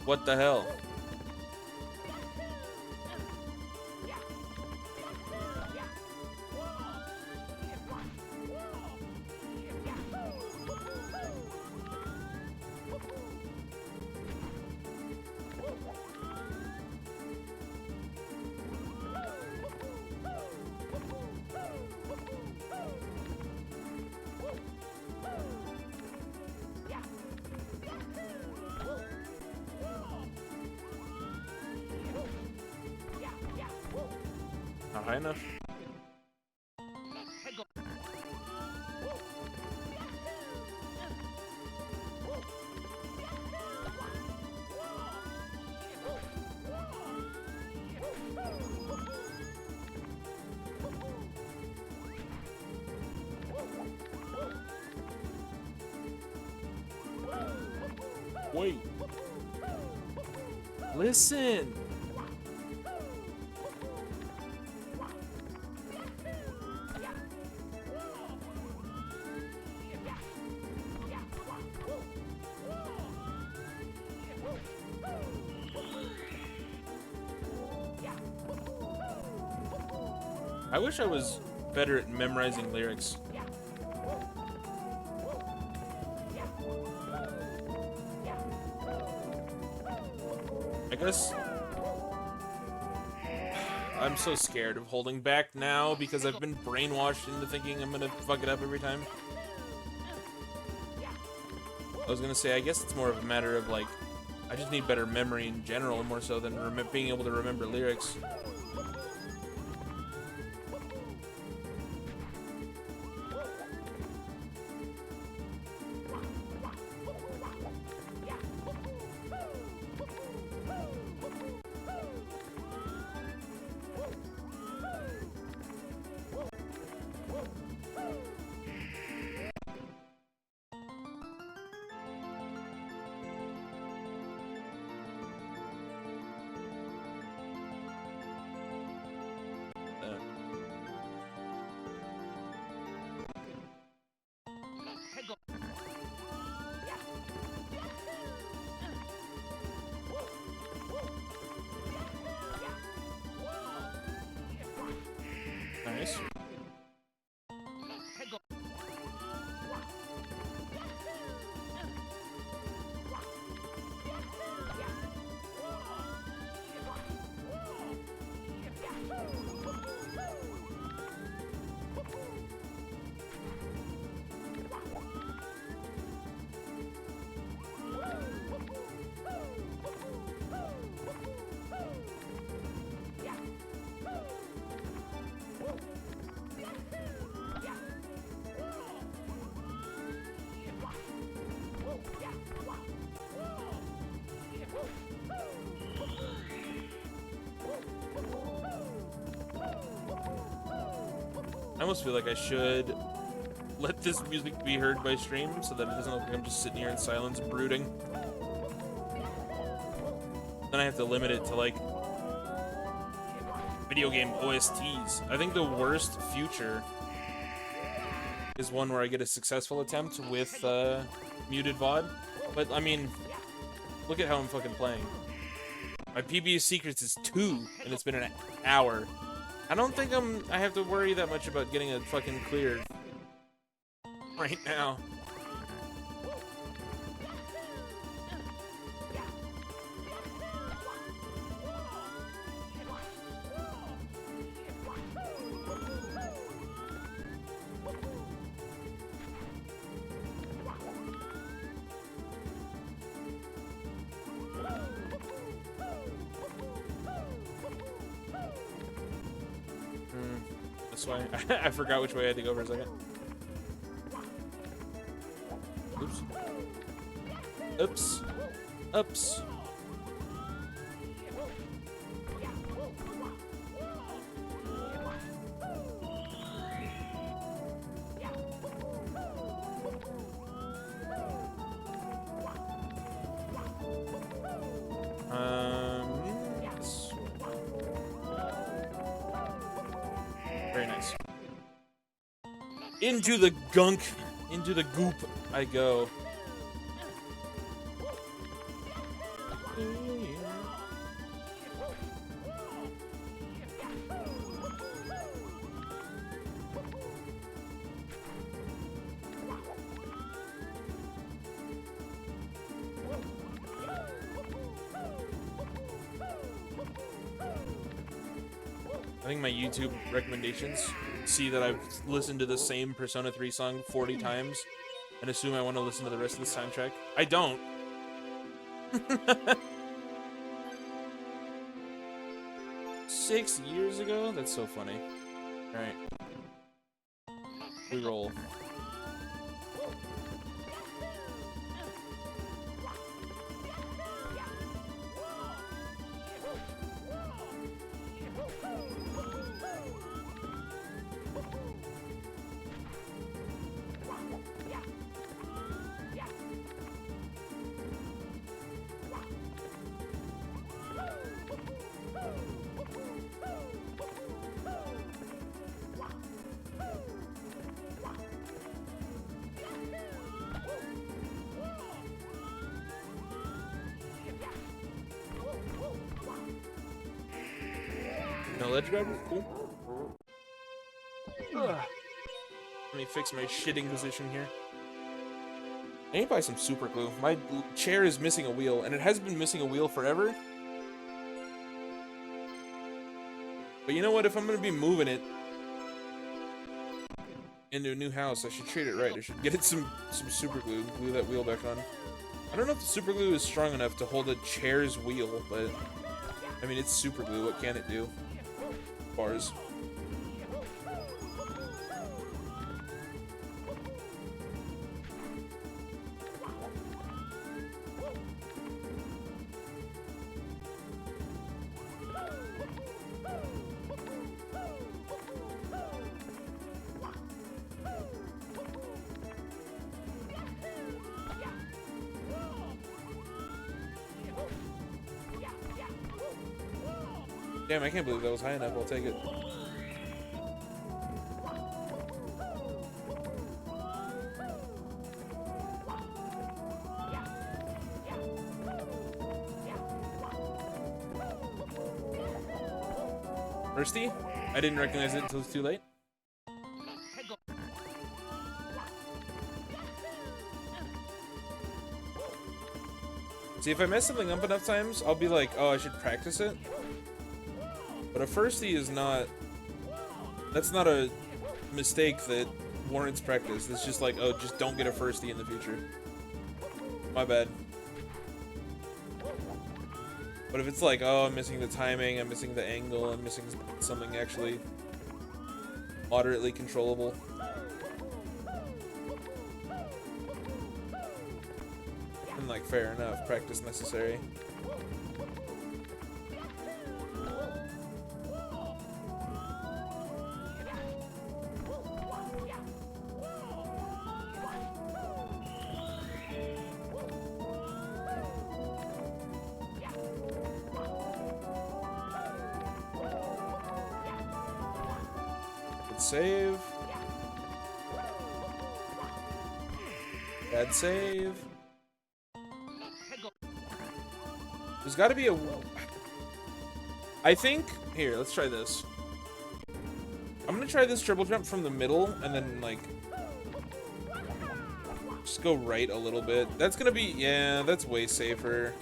what the hell? Not high enough. Wait. Listen. I wish I was better at memorizing lyrics. I guess I'm so scared of holding back now because I've been brainwashed into thinking I'm gonna fuck it up every time. I was gonna say, I guess it's more of a matter of like, I just need better memory in general more so than being able to remember lyrics. Nice. I almost feel like I should let this music be heard by stream so that it doesn't look like I'm just sitting here in silence brooding. Then I have to limit it to like video game OSTs. I think the worst future is one where I get a successful attempt with muted VOD. But I mean, look at how I'm fucking playing. My PB of Secrets is 2 and it's been an hour. I don't think I have to worry that much about getting it fucking cleared right now. This way. I forgot which way I had to go for a second. Oops. Oops. Oops. Very nice. Into the gunk, into the goop I go. I think my YouTube recommendations see that I've listened to the same Persona 3 song 40 times and assume I want to listen to the rest of the soundtrack. I don't. 6 years ago? That's so funny. Alright. We roll. No ledge grabber? Cool. Ugh. Let me fix my shitting position here. I need to buy some super glue. My chair is missing a wheel, and it has been missing a wheel forever. But you know what? If I'm gonna be moving it into a new house, I should treat it right. I should get it some super glue, glue that wheel back on. I don't know if the super glue is strong enough to hold a chair's wheel, but I mean, it's super glue. What can it do? Bars. Damn, I can't believe that was high enough. I'll take it. Thirsty? I didn't recognize it until it's too late. See, if I mess something up enough times, I'll be like, oh, I should practice it. But a firstie is not... That's not a mistake that warrants practice. It's just like, oh, just don't get a firstie in the future. My bad. But if it's like, oh, I'm missing the timing, I'm missing the angle, I'm missing something actually moderately controllable. And like, fair enough, practice necessary. Save. Bad save. There's got to be a... I think... Here, let's try this. I'm gonna try this triple jump from the middle, and then, like... just go right a little bit. That's gonna be... Yeah, that's way safer.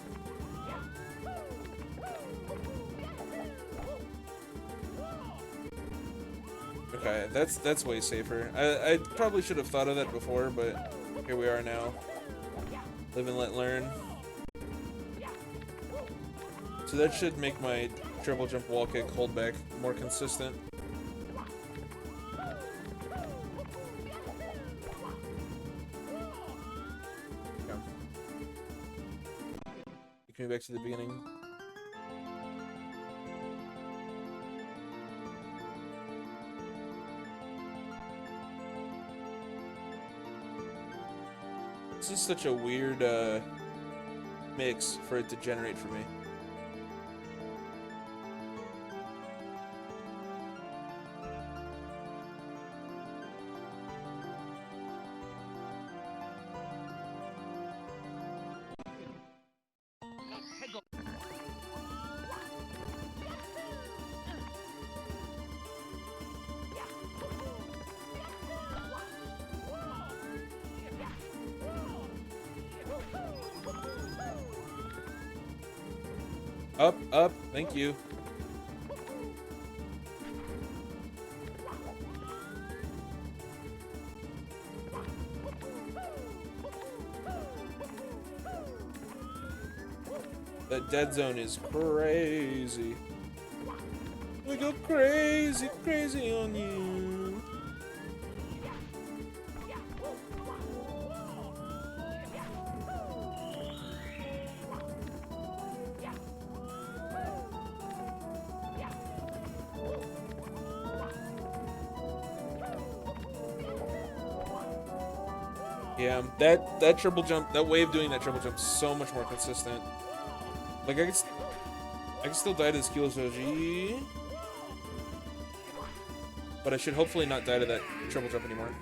Okay, that's way safer. I probably should have thought of that before, but here we are now. Live and let learn. So that should make my triple jump wall kick holdback more consistent. Okay. Take me back to the beginning. This is such a weird mix for it to generate for me. Up, up, thank you. That dead zone is crazy. We go crazy, crazy on you. Yeah, that triple jump, that way of doing that triple jump is so much more consistent. Like I can still die to this Kyusoji, but I should hopefully not die to that triple jump anymore.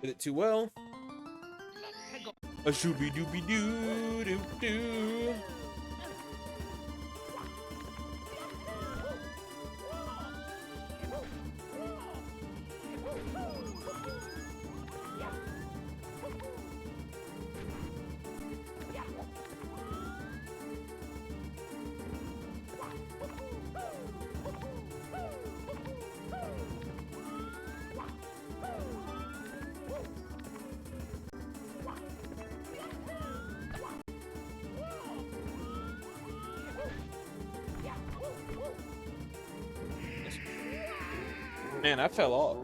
Did it too well. A shooby dooby doo doo doo. Man, I fell off.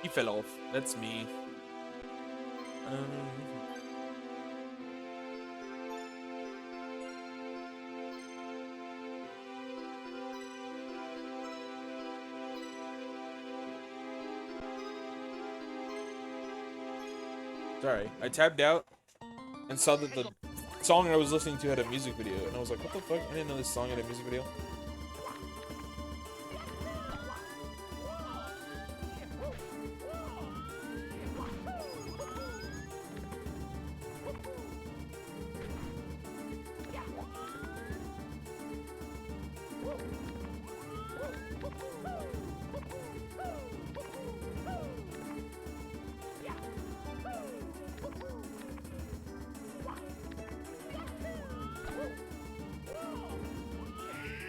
He fell off. That's me. Sorry, I tabbed out and saw that the song I was listening to had a music video, and I was like, what the fuck? I didn't know this song had a music video.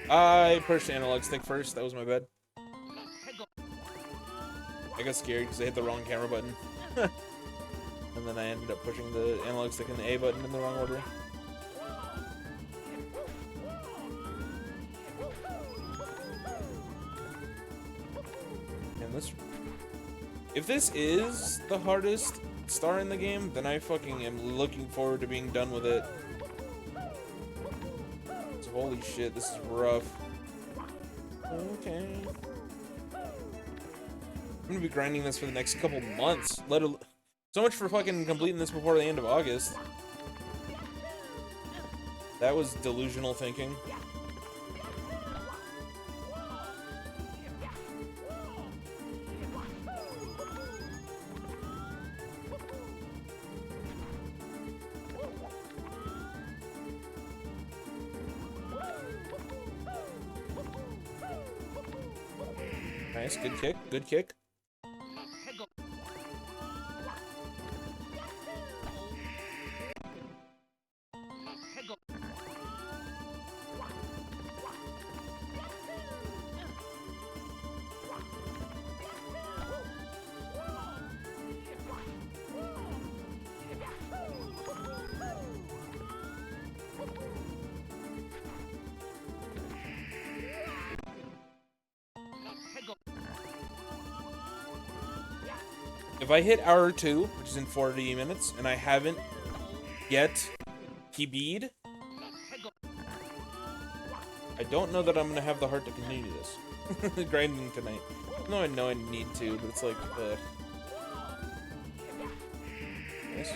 I pushed the analog stick first. That was my bad. I got scared because I hit the wrong camera button. And then I ended up pushing the analog stick and the A button in the wrong order. And this... If this is the hardest star in the game, then I fucking am looking forward to being done with it. Holy shit, this is rough. Okay. I'm gonna be grinding this for the next couple months. So much for fucking completing this before the end of August. That was delusional thinking. Nice, good kick, good kick. If I hit hour 2, which is in 40 minutes, and I haven't yet PB'd, I don't know that I'm gonna have the heart to continue this. Grinding tonight. No, I know I need to, but it's like, Nice.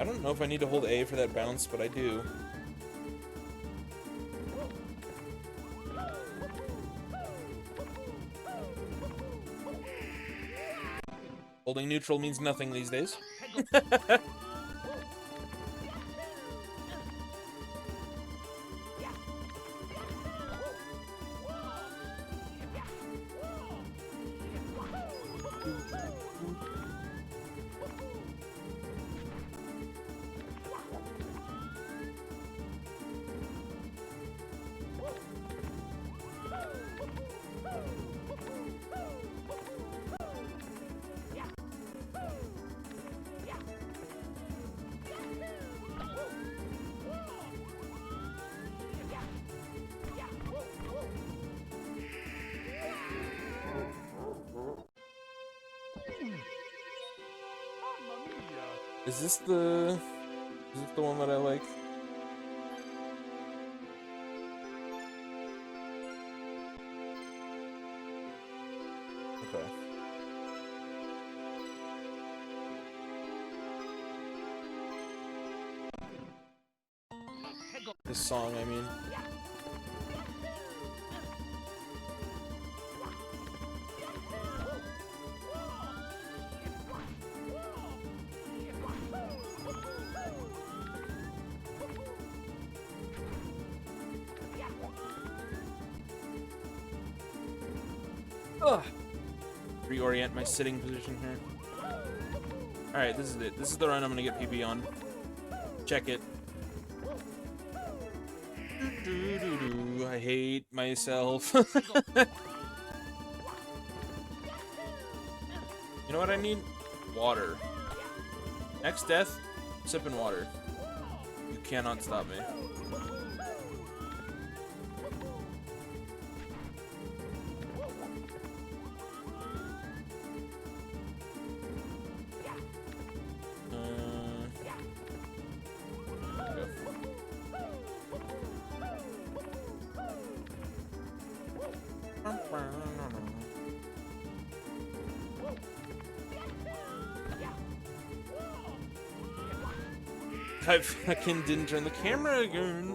I don't know if I need to hold A for that bounce, but I do. Holding neutral means nothing these days. Is this the one that I like? Okay. This song, I mean. Ugh. Reorient my sitting position here. Alright, this is it. This is the run I'm gonna get PB on. Check it. I hate myself. You know what I need? Water. Next death, sipping water. You cannot stop me. I fucking didn't turn the camera again.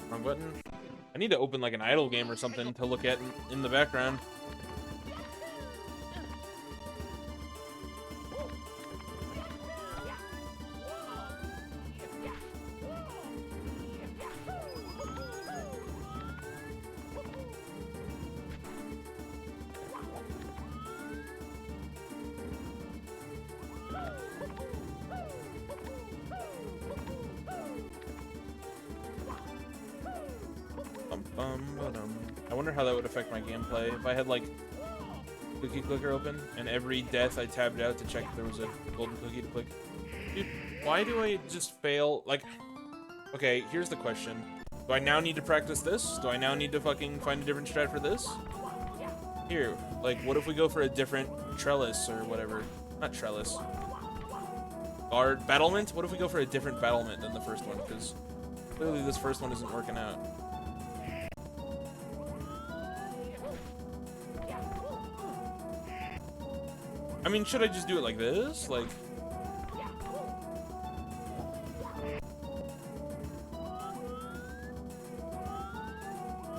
Wrong button. I need to open like an idle game or something to look at in the background. I wonder how that would affect my gameplay if I had like cookie clicker open and every death I tabbed out to check if there was a golden cookie to click. Dude, why do I just fail? Like, okay, here's the question. Do I now need to practice this? Do I now need to fucking find a different strat for this? Here, like, what if we go for a different trellis or whatever? Not trellis. Guard, battlement? What if we go for a different battlement than the first one? Because clearly this first one isn't working out. I mean, should I just do it like this? Like...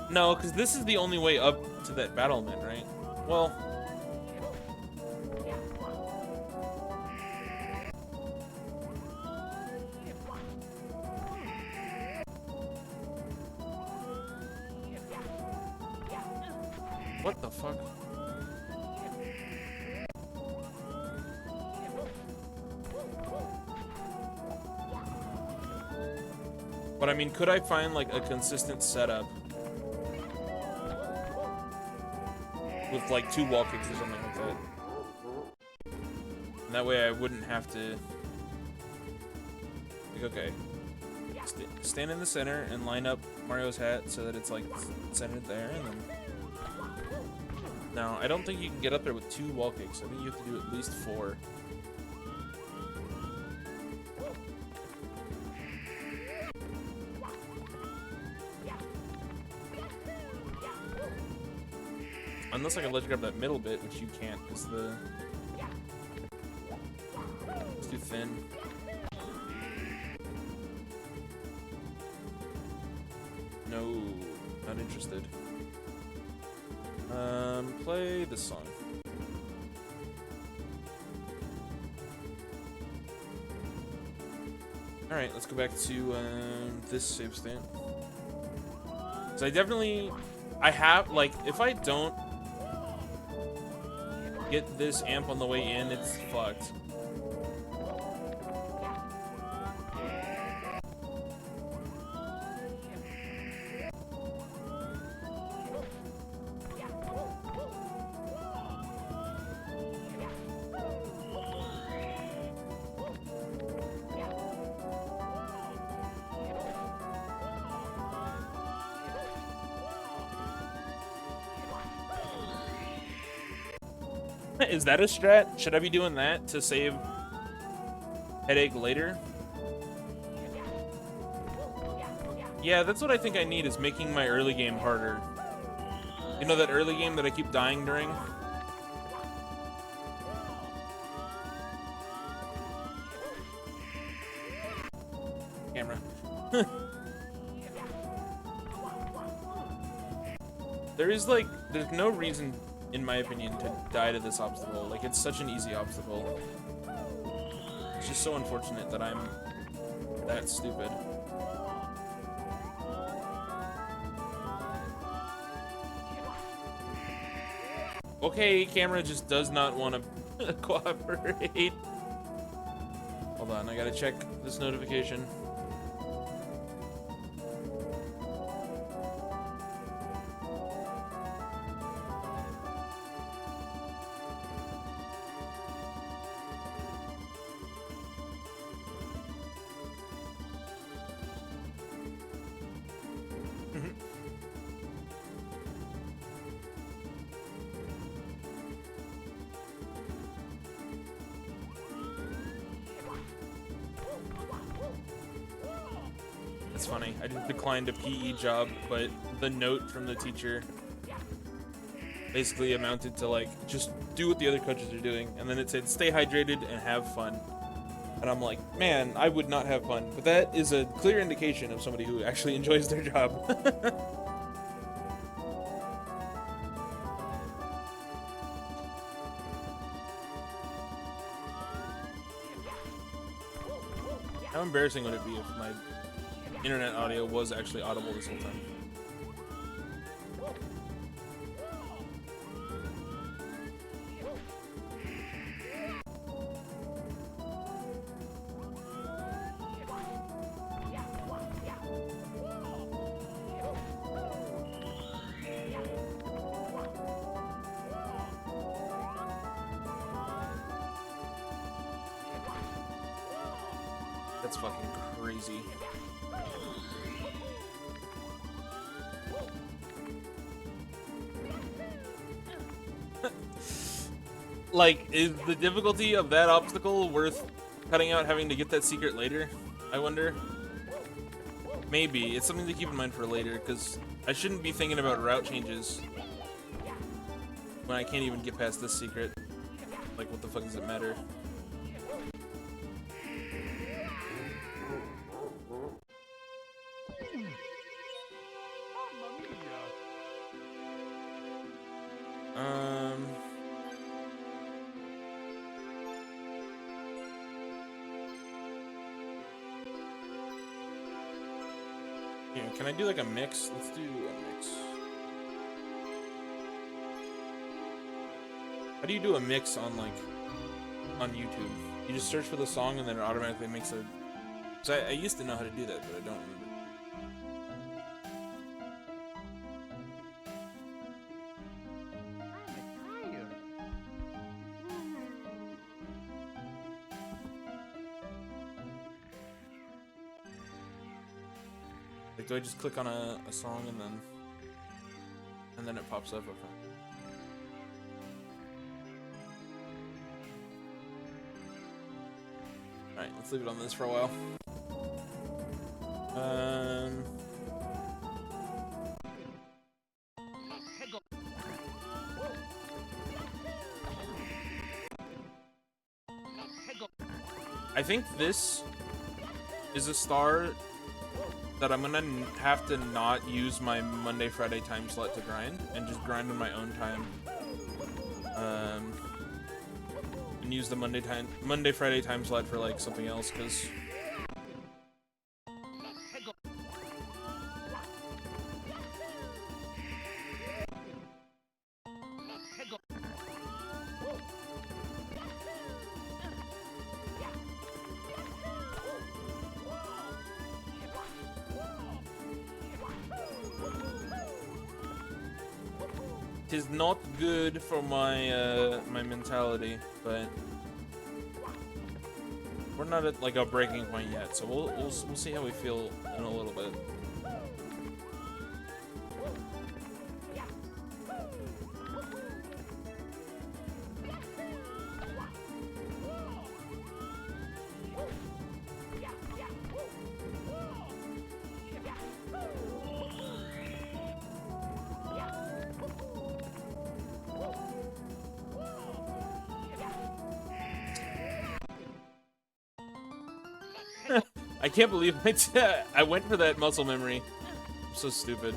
No, because this is the only way up to that battlement, right? Well... What the fuck? But I mean, could I find like a consistent setup with like 2 wall kicks or something like that? And that way I wouldn't have to... Like, okay. Stand in the center and line up Mario's hat so that it's like centered there, and then... No, I don't think you can get up there with 2 wall kicks. I think you have to do at least 4. Unless I can let you grab that middle bit, which you can't, because it's too thin. No, not interested. Play this song. Alright, let's go back to this save state. So I have, like, if I don't get this amp on the way in, it's fucked. Is that a strat? Should I be doing that to save headache later? Yeah, that's what I think I need, is making my early game harder. You know that early game that I keep dying during? Camera. There's no reason, in my opinion, to die to this obstacle. Like, it's such an easy obstacle. It's just so unfortunate that I'm that stupid. Okay, camera just does not want to cooperate. Hold on, I gotta check this notification. It's funny. I just declined a PE job, but the note from the teacher basically amounted to, like, just do what the other coaches are doing. And then it said, stay hydrated and have fun. And I'm like, man, I would not have fun. But that is a clear indication of somebody who actually enjoys their job. How embarrassing would it be if my internet audio was actually audible this whole time? That's fucking crazy. Like, is the difficulty of that obstacle worth cutting out having to get that secret later? I wonder. Maybe. It's something to keep in mind for later, because I shouldn't be thinking about route changes when I can't even get past this secret. Like, what the fuck does it matter? Yeah, can I do like a mix? Let's do a mix. How do you do a mix on, like, on YouTube? You just search for the song and then it automatically makes a... So I used to know how to do that, but I don't remember. Like, do I just click on a song and then it pops up? Okay. Alright, let's leave it on this for a while. I think this is a star that I'm gonna have to not use my Monday, Friday time slot to grind, and just grind on my own time. And use the Monday, Friday time slot for like something else, because it is not good for my my mentality, but we're not at like a breaking point yet, so we'll see how we feel in a little bit. I can't believe I went for that muscle memory. I'm so stupid.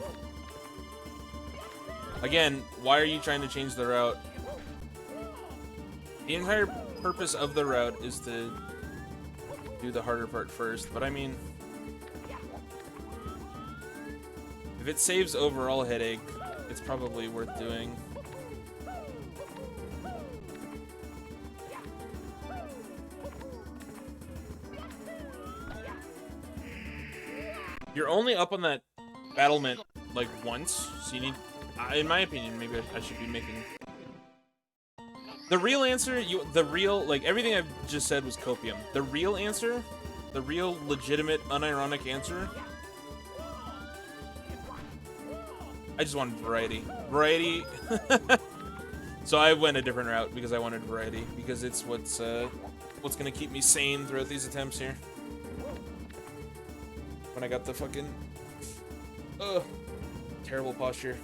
Again, why are you trying to change the route? The entire purpose of the route is to do the harder part first, but I mean, if it saves overall headache, it's probably worth doing. You're only up on that battlement like once, so you need, in my opinion, maybe I should be making the real answer. Like everything I've just said was copium. The real answer, the real legitimate, unironic answer. I just wanted variety. So I went a different route because I wanted variety, because it's what's gonna keep me sane throughout these attempts here. When I got the fucking terrible posture.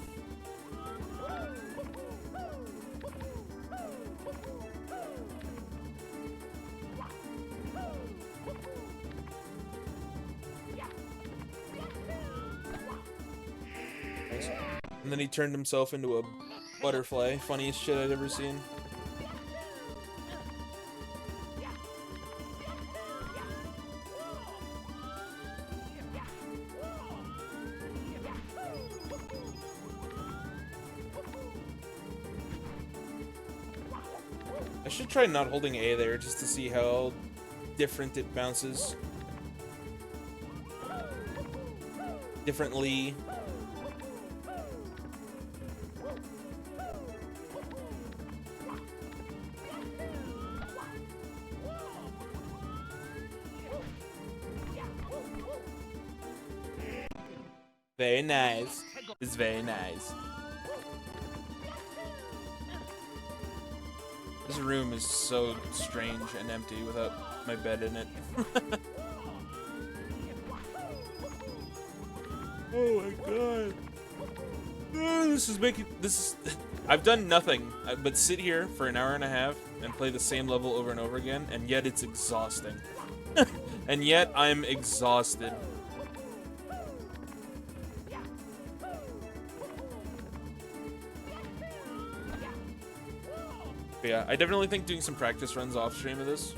And then he turned himself into a butterfly. Funniest shit I'd ever seen. I should try not holding A there just to see how different it bounces. Differently. Very nice. It's very nice. This room is so strange and empty without my bed in it. Oh my god. Oh, I've done nothing but sit here for an hour and a half and play the same level over and over again, and yet it's exhausting. And yet I'm exhausted. But yeah, I definitely think doing some practice runs off stream of this,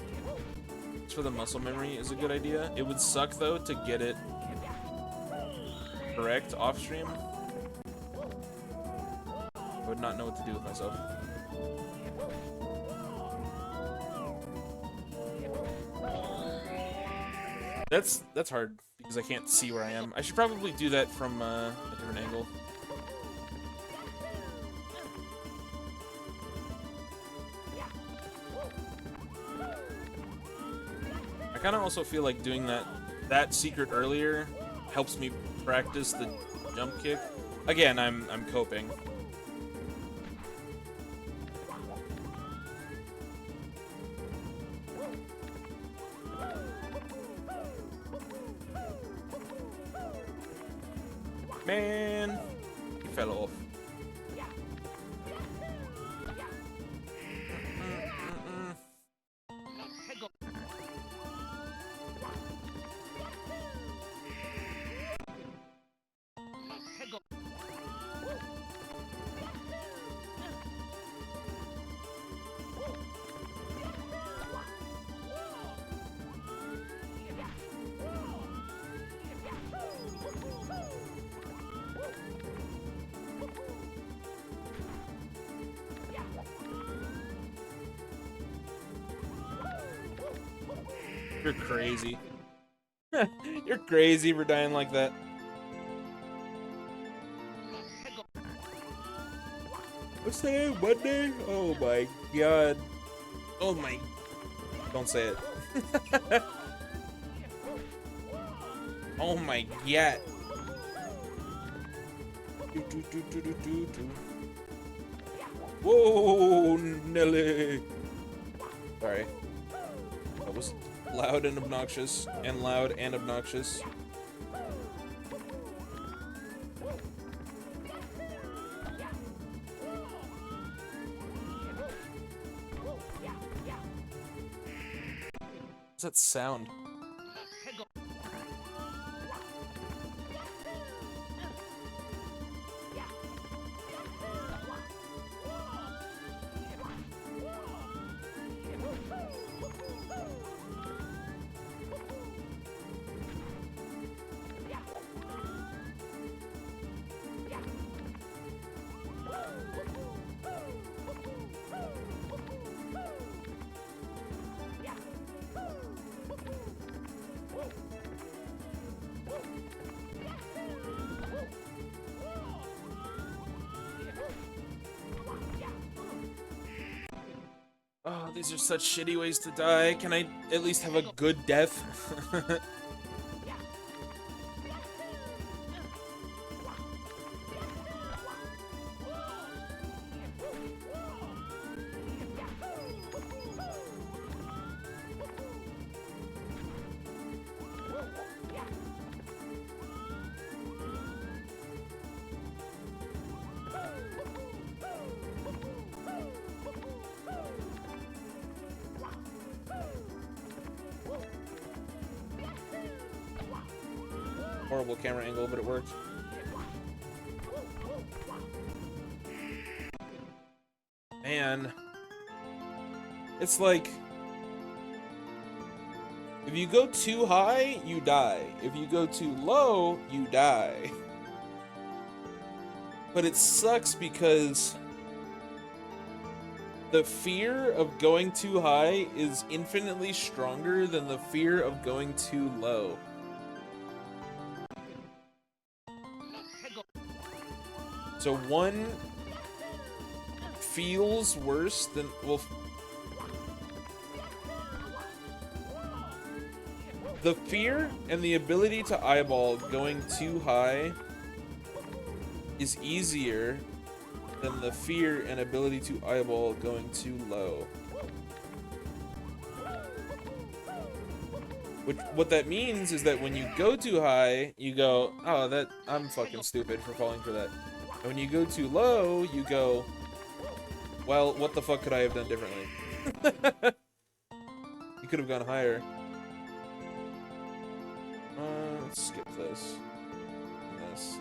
just for the muscle memory, is a good idea. It would suck though to get it correct off stream. I would not know what to do with myself. That's hard because I can't see where I am. I should probably do that from a different angle. I kind of also feel like doing that secret earlier helps me practice the jump kick. Again, I'm coping. Man, he fell off. You're crazy. You're crazy for dying like that. What's today? Monday? Oh my god. Oh my. Don't say it. Oh my god. Whoa, Nelly. Sorry. That was loud and obnoxious, and loud and obnoxious. What's that sound? Oh, these are such shitty ways to die. Can I at least have a good death? Horrible camera angle, but it worked. Man. It's like, if you go too high, you die. If you go too low, you die. But it sucks because the fear of going too high is infinitely stronger than the fear of going too low. So one feels worse than, well, the fear and the ability to eyeball going too high is easier than the fear and ability to eyeball going too low. What that means is that when you go too high, you go, oh, I'm fucking stupid for falling for that. And when you go too low, you go, well, what the fuck could I have done differently? You could have gone higher. Let's skip this. And this.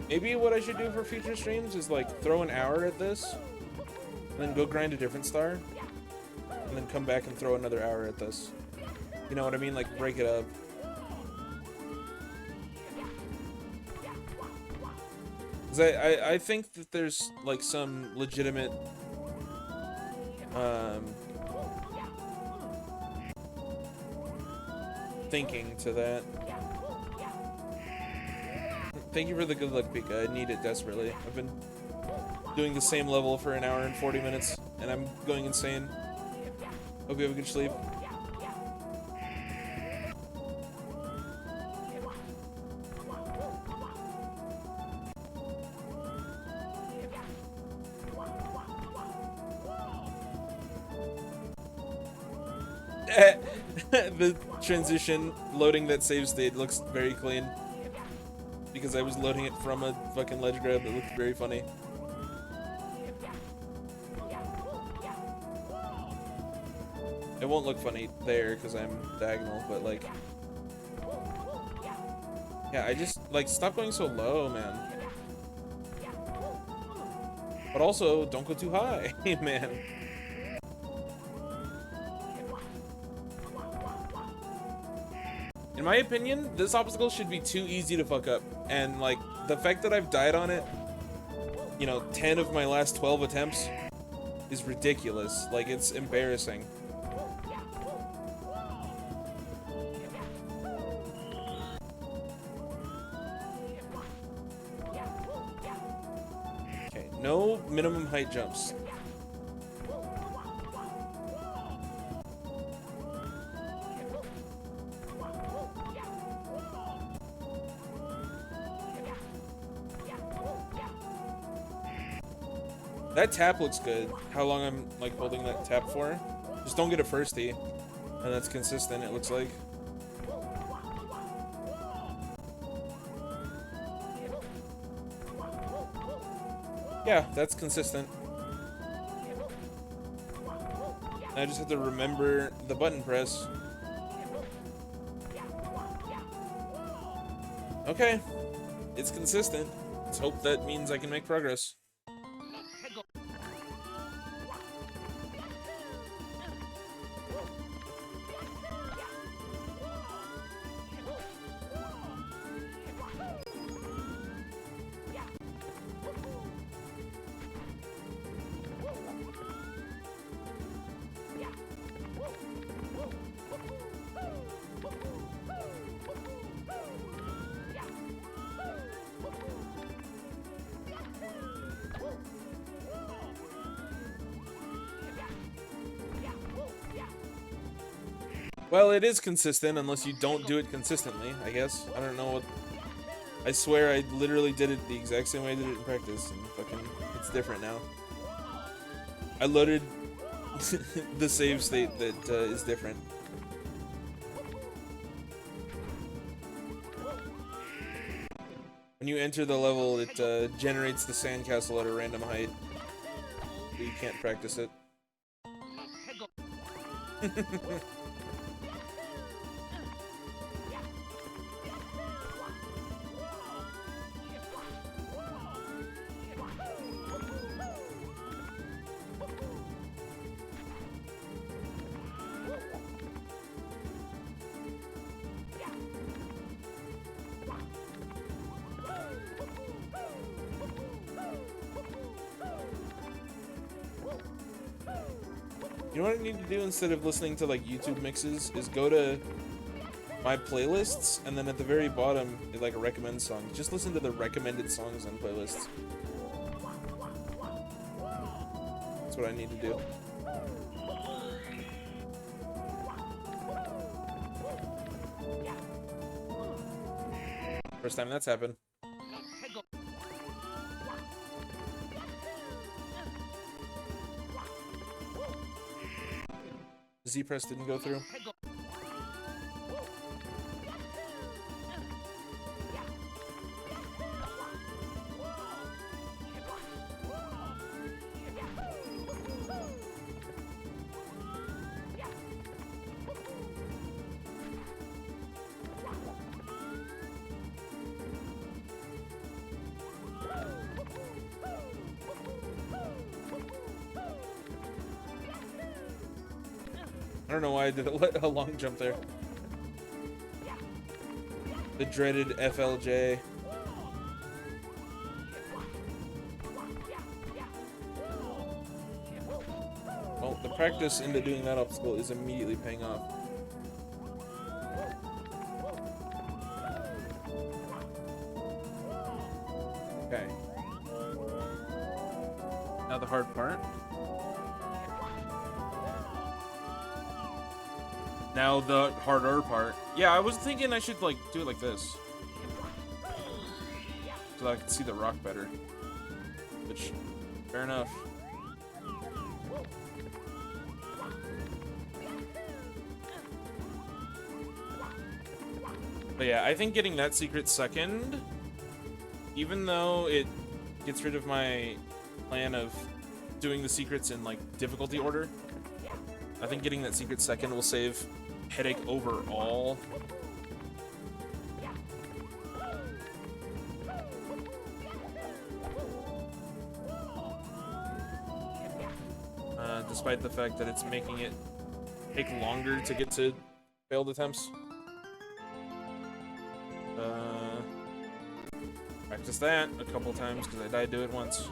Maybe what I should do for future streams is like throw an hour at this, and then go grind a different star, and then come back and throw another hour at this. You know what I mean? Like break it up. Cause I think that there's like some legitimate thinking to that. Thank you for the good luck, Pika. I need it desperately. I've been doing the same level for an hour and 40 minutes, and I'm going insane. Hope you have a good sleep. The transition loading that save state looks very clean because I was loading it from a fucking ledge grab that looked very funny. It won't look funny there because I'm diagonal, but like, yeah, I just like stop going so low, man. But also don't go too high, man. In my opinion, this obstacle should be too easy to fuck up, and like the fact that I've died on it, you know, 10 of my last 12 attempts is ridiculous. Like, it's embarrassing. Okay, no minimum height jumps. That tap looks good. How long I'm like holding that tap for. Just don't get a firstie. And that's consistent, it looks like. Yeah, that's consistent. I just have to remember the button press. Okay. It's consistent. Let's hope that means I can make progress. Well, it is consistent unless you don't do it consistently, I guess. I don't know what... I swear I literally did it the exact same way I did it in practice, and fucking... it's different now. I loaded the save state that is different. When you enter the level, it generates the sandcastle at a random height. But you can't practice it. You know what I need to do instead of listening to like YouTube mixes is go to my playlists, and then at the very bottom it like recommends songs. Just listen to the recommended songs on playlists. That's what I need to do. First time that's happened. Z-press didn't go through. I don't know why I did a long jump there. The dreaded FLJ. Well, the practice into doing that obstacle is immediately paying off. Now the harder part. Yeah, I was thinking I should like do it like this, so that I could see the rock better. Which, fair enough. But yeah, I think getting that secret second, even though it gets rid of my plan of doing the secrets in like difficulty order, I think getting that secret second will save headache overall. Despite the fact that it's making it take longer to get to failed attempts. Practice that a couple times because I died to it once.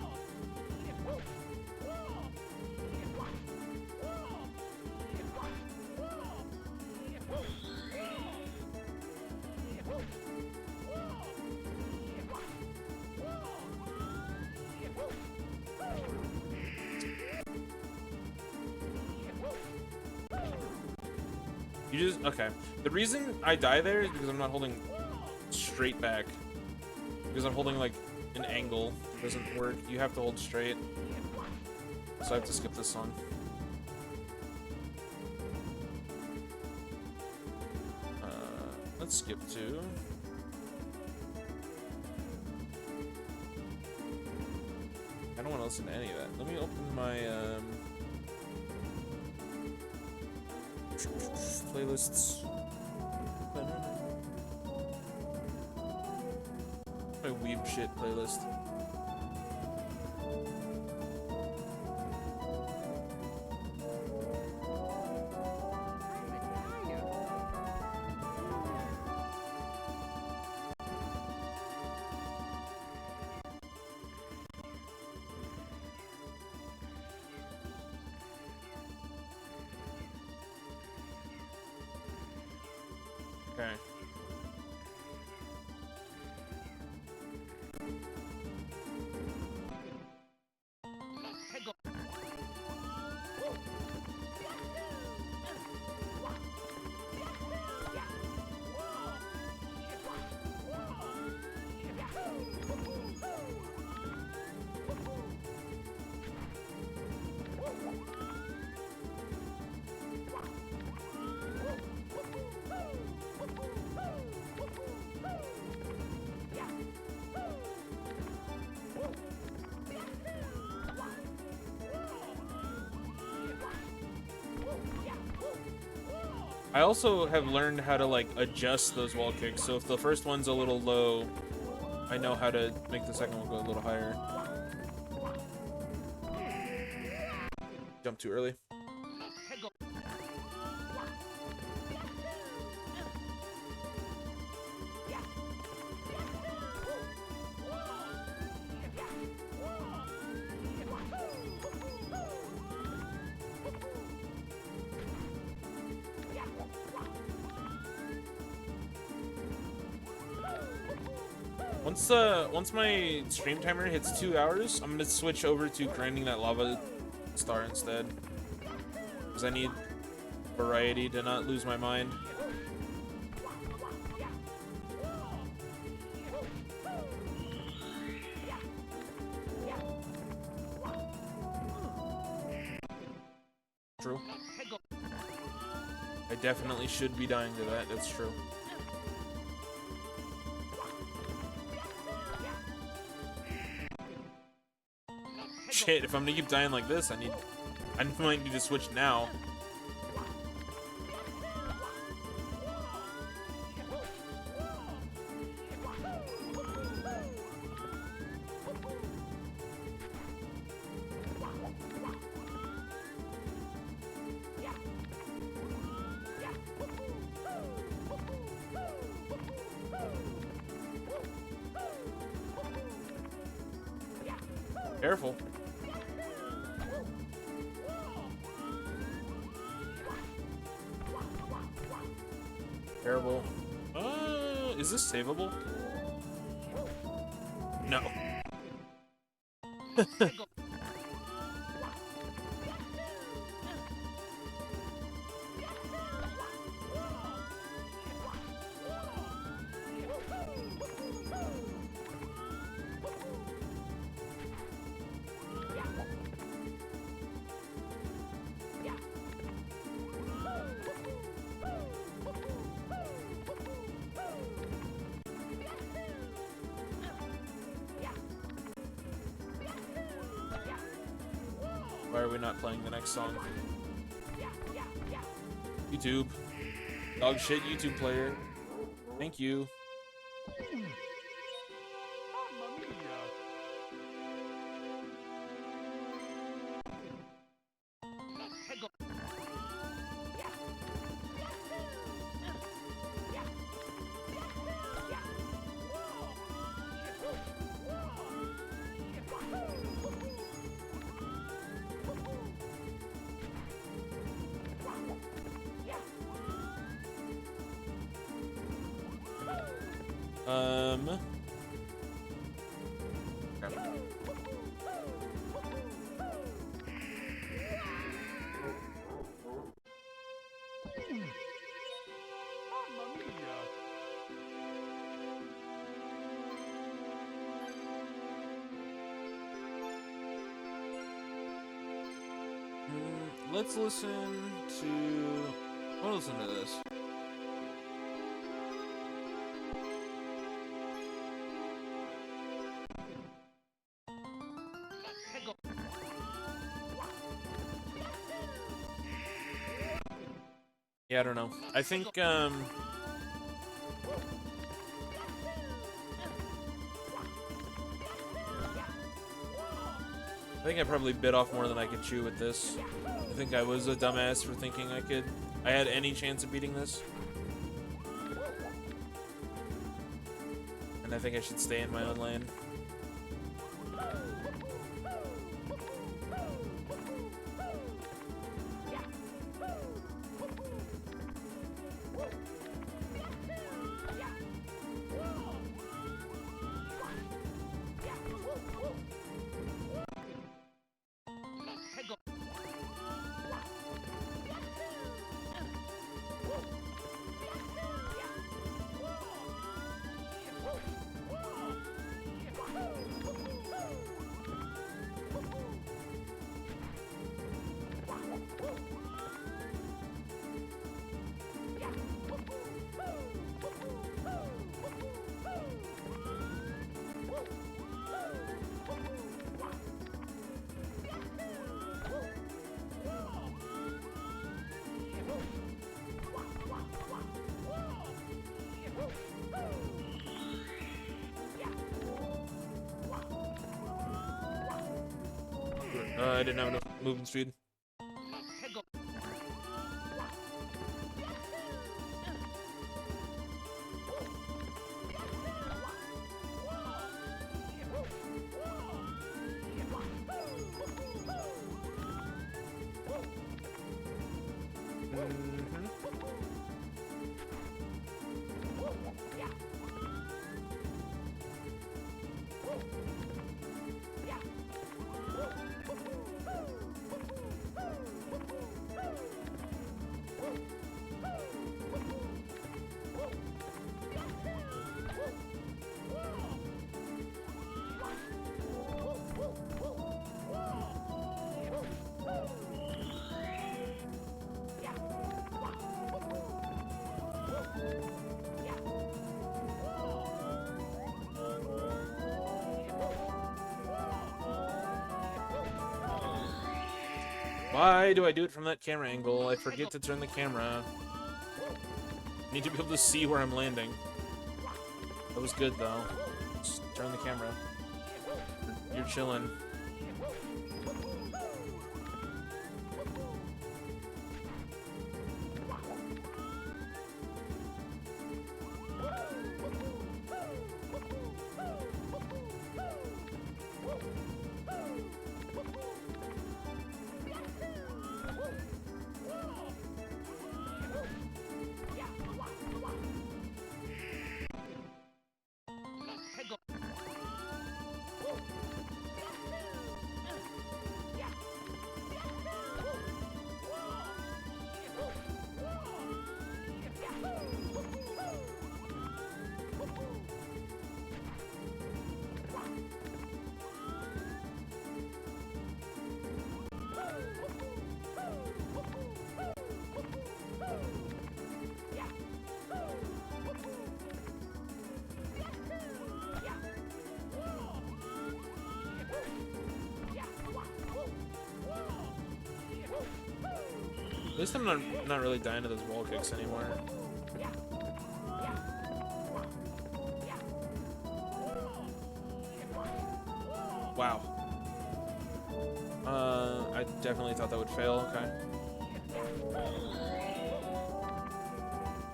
You just, okay. The reason I die there is because I'm not holding straight back. Because I'm holding like an angle. It doesn't work. You have to hold straight. So I have to skip this song. Let's skip to... I don't want to listen to any of that. Let me open my playlists. My weeb shit playlist. Okay. I also have learned how to like adjust those wall kicks, so if the first one's a little low, I know how to make the second one go a little higher. Jump too early. Once my stream timer hits 2 hours, I'm gonna switch over to grinding that lava star instead, because I need variety to not lose my mind. True. I definitely should be dying to that. That's true. Shit, if I'm gonna keep dying like this, I might need to switch now. Careful. Terrible. Is this savable? No. Why are we not playing the next song? YouTube. Dog shit YouTube player. Thank you. Let's listen to... I'll listen to this. Yeah, I don't know. I think, I think I probably bit off more than I could chew with this. I think I was a dumbass for thinking I had any chance of beating this. And I think I should stay in my own lane. I didn't have enough movement speed. Why do I do it from that camera angle? I forget to turn the camera. I need to be able to see where I'm landing. That was good, though. Just turn the camera. You're chilling. At least I'm not really dying to those wall kicks anymore. Wow. I definitely thought that would fail. Okay.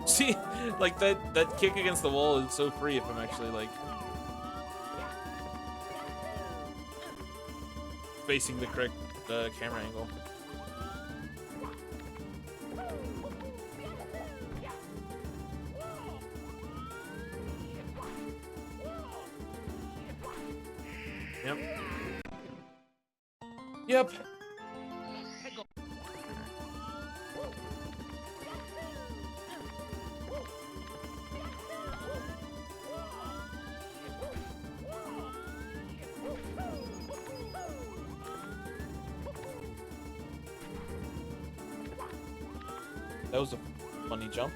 See, like that kick against the wall is so free if I'm actually like facing the correct camera angle. Yep. Yep. That was a funny jump.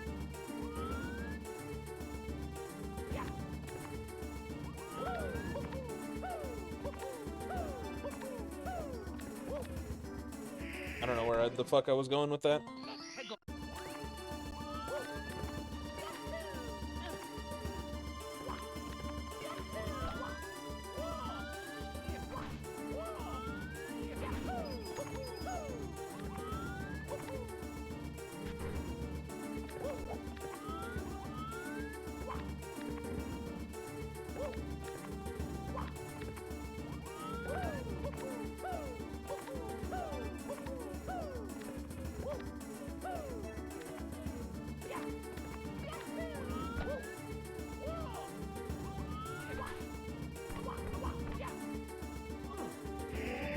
I don't know where the fuck I was going with that.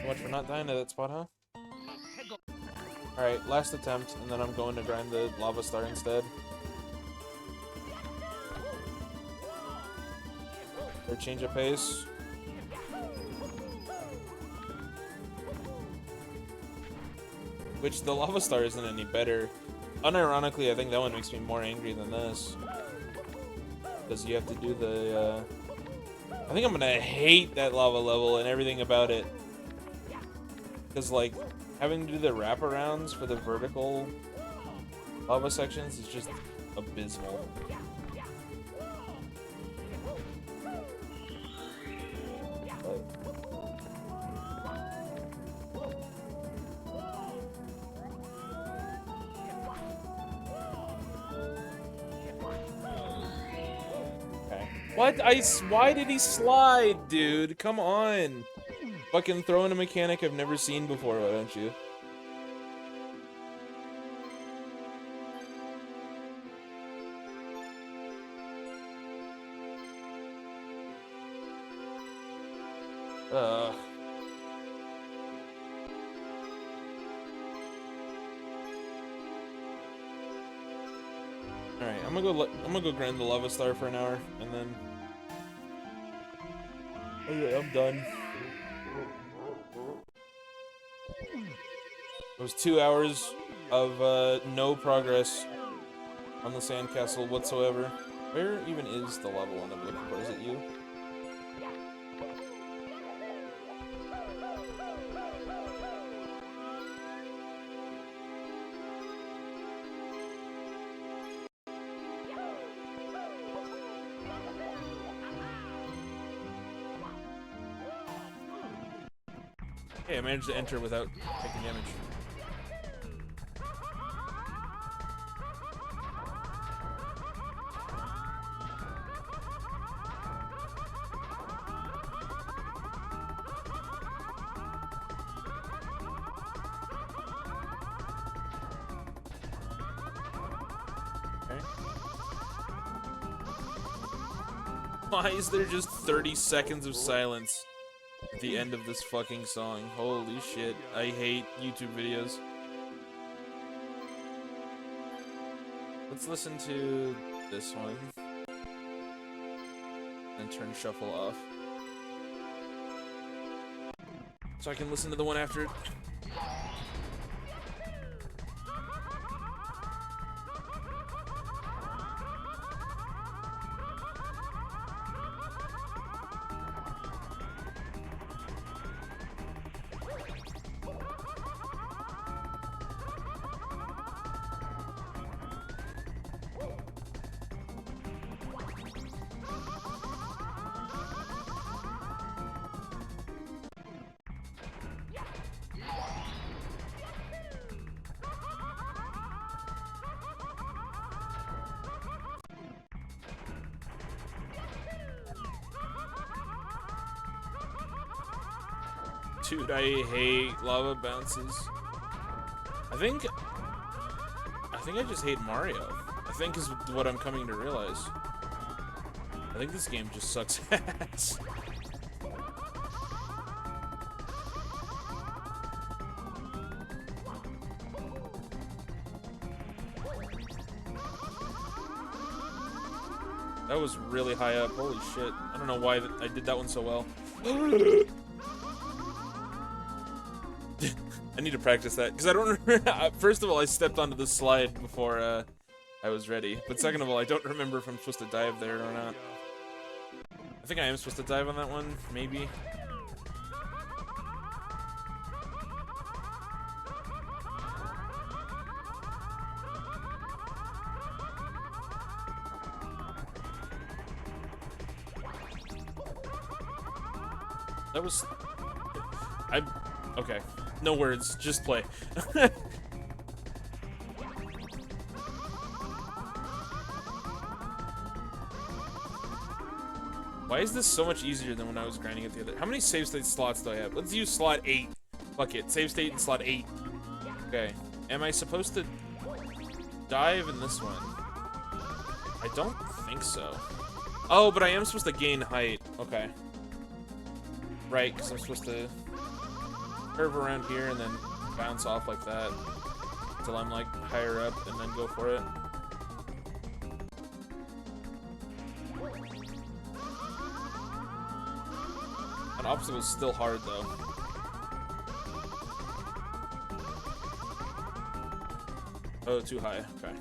Much for not dying to that spot, huh? Alright, last attempt, and then I'm going to grind the lava star instead. Or change of pace. Which the lava star isn't any better. Unironically, I think that one makes me more angry than this. Because you have to do the, I think I'm gonna hate that lava level and everything about it. Because, like, having to do the wraparounds for the vertical lava sections is just abysmal. Okay. What? Why did he slide, dude? Come on. Fucking throw in a mechanic I've never seen before, why don't you? Alright, I'm gonna go grind the lava star for an hour, and then okay, I'm done. It was 2 hours of no progress on the sandcastle whatsoever. Where even is the lava one I'm looking for? Is it you? Hey, I managed to enter without taking damage. Why is there just 30 seconds of silence at the end of this fucking song? Holy shit, I hate YouTube videos. Let's listen to this one. And turn shuffle off. So I can listen to the one after it. Dude, I hate lava bounces. I think I just hate Mario. I think is what I'm coming to realize. I think this game just sucks ass. That was really high up. Holy shit. I don't know why I did that one so well. I need to practice that, because I don't remember. First of all, I stepped onto the slide before I was ready. But second of all, I don't remember if I'm supposed to dive there or not. I think I am supposed to dive on that one, maybe. That was... Okay. No words, just play. Why is this so much easier than when I was grinding at the other? How many save state slots do I have? Let's use slot 8. Fuck it. Save state in slot 8. Okay. Am I supposed to dive in this one? I don't think so. Oh, but I am supposed to gain height. Okay. Right, because I'm supposed to curve around here and then bounce off like that until I'm like higher up and then go for it. That obstacle is still hard though. Oh, too high. Okay.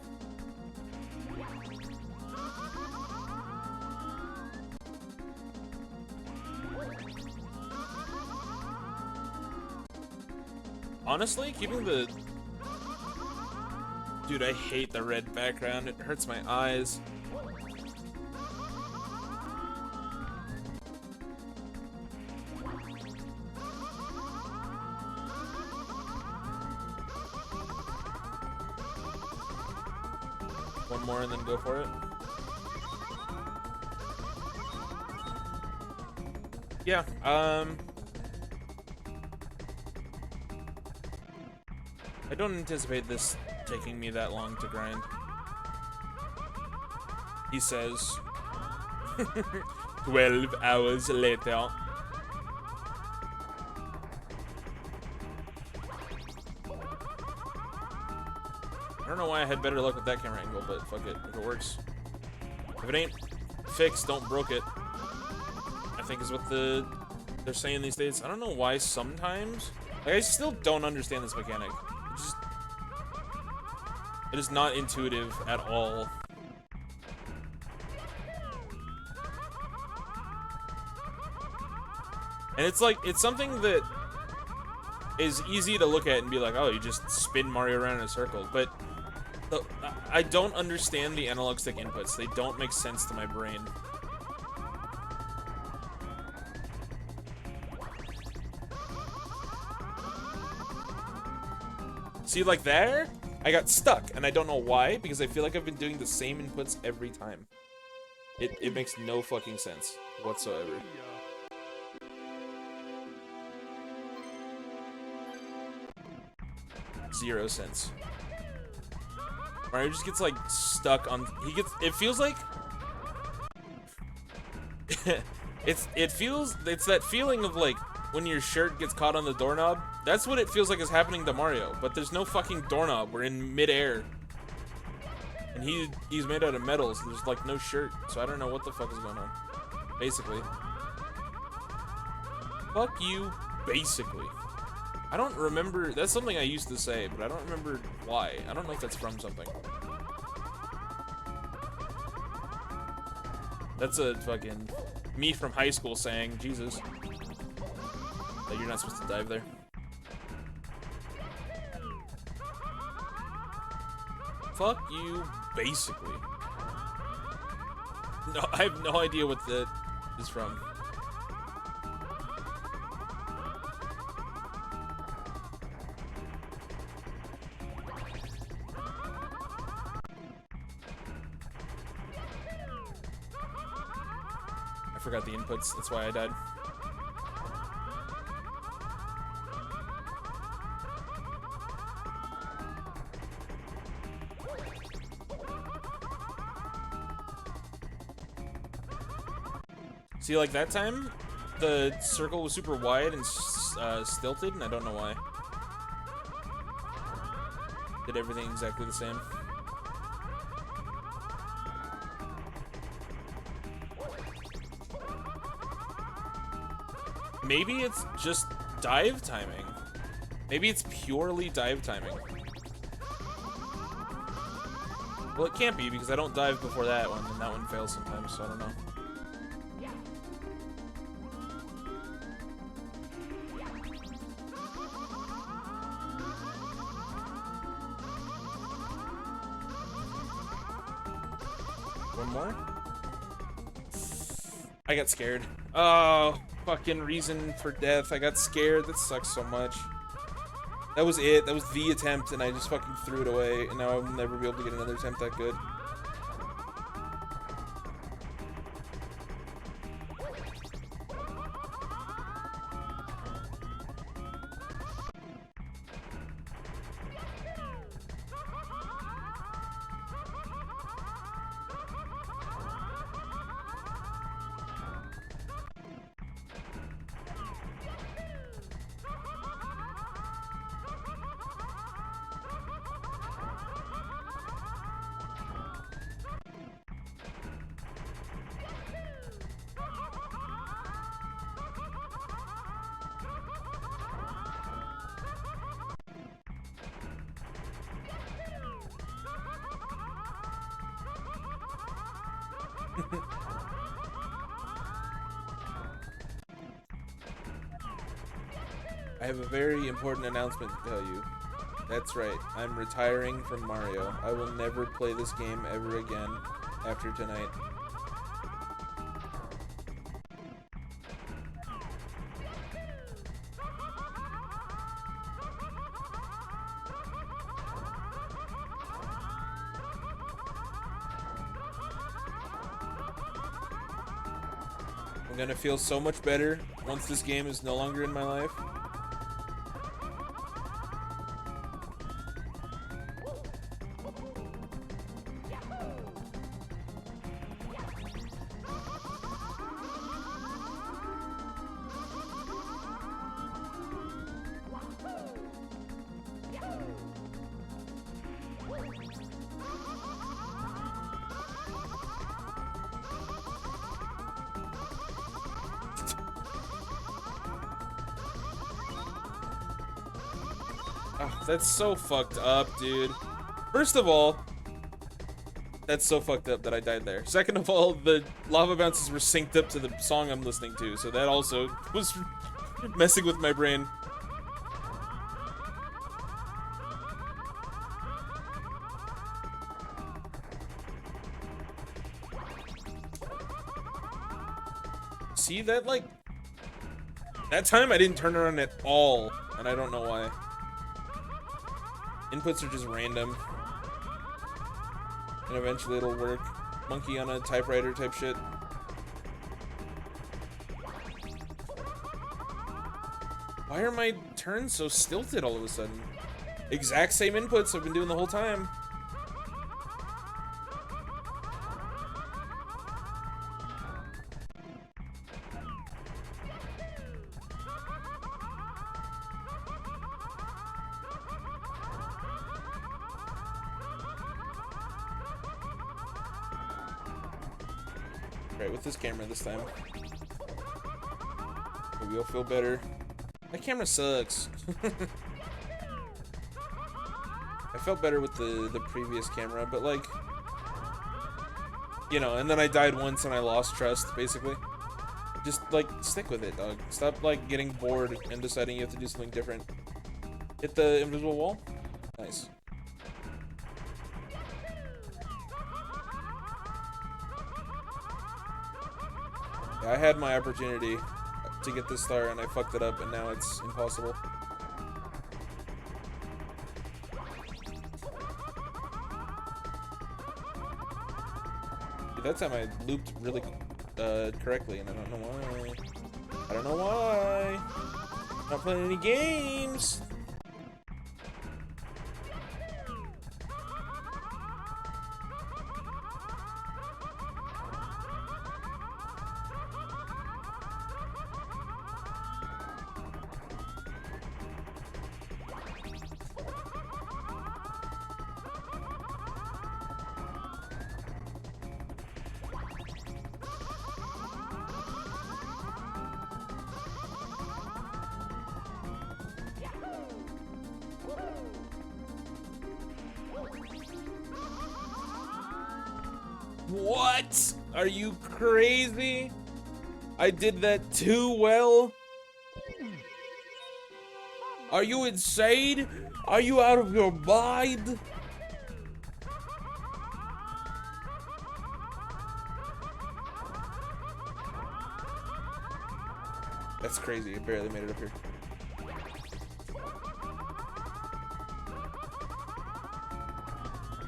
Honestly, keeping the... Dude, I hate the red background. It hurts my eyes. One more and then go for it. Yeah, I don't anticipate this taking me that long to grind. He says. 12 hours later. I don't know why I had better luck with that camera angle, but fuck it, if it works. If it ain't fixed, don't broke it. I think is what they're saying these days. I don't know why sometimes. Like, I still don't understand this mechanic. It is not intuitive at all. And it's like, it's something that is easy to look at and be like, oh, you just spin Mario around in a circle. But I don't understand the analog stick inputs. They don't make sense to my brain. See, like there? I got stuck, and I don't know why, because I feel like I've been doing the same inputs every time. It makes no fucking sense whatsoever. Zero sense. Mario just gets, like, stuck on... It feels like... It's that feeling of, like, when your shirt gets caught on the doorknob. That's what it feels like is happening to Mario, but there's no fucking doorknob. We're in mid-air. And he's made out of metal, so there's like no shirt. So I don't know what the fuck is going on. Basically. Fuck you, basically. I don't remember, that's something I used to say, but I don't remember why. I don't know if that's from something. That's a fucking me from high school saying, Jesus. That you're not supposed to dive there. Fuck you, basically. No, I have no idea what that is from. I forgot the inputs, that's why I died. See, like that time, the circle was super wide and stilted, and I don't know why. Did everything exactly the same. Maybe it's just dive timing. Maybe it's purely dive timing. Well, it can't be because I don't dive before that one, and that one fails sometimes, so I don't know. One more? I got scared. Oh, fucking reason for death. I got scared. That sucks so much. That was it. That was the attempt, and I just fucking threw it away, and now I'll never be able to get another attempt that good. I have a very important announcement to tell you. That's right, I'm retiring from Mario. I will never play this game ever again after tonight. I'm gonna feel so much better once this game is no longer in my life. Oh, that's so fucked up, dude. First of all, that's so fucked up that I died there. Second of all, the lava bounces were synced up to the song I'm listening to, so that also was messing with my brain. See that, like, that time I didn't turn around at all, and I don't know why. Inputs are just random. And eventually it'll work. Monkey on a typewriter type shit. Why are my turns so stilted all of a sudden? Exact same inputs I've been doing the whole time. Right, with this camera this time. Maybe I'll feel better. My camera sucks. I felt better with the previous camera, but like, you know, and then I died once and I lost trust, basically. Just, like, stick with it, dog. Stop, like, getting bored and deciding you have to do something different. Hit the invisible wall. Nice. I had my opportunity to get this star and I fucked it up and now it's impossible. Dude, that time I looped really correctly and I don't know why. I don't know why. I'm not playing any games. What? Are you crazy? I did that too well? Are you insane? Are you out of your mind? That's crazy. I barely made it up here.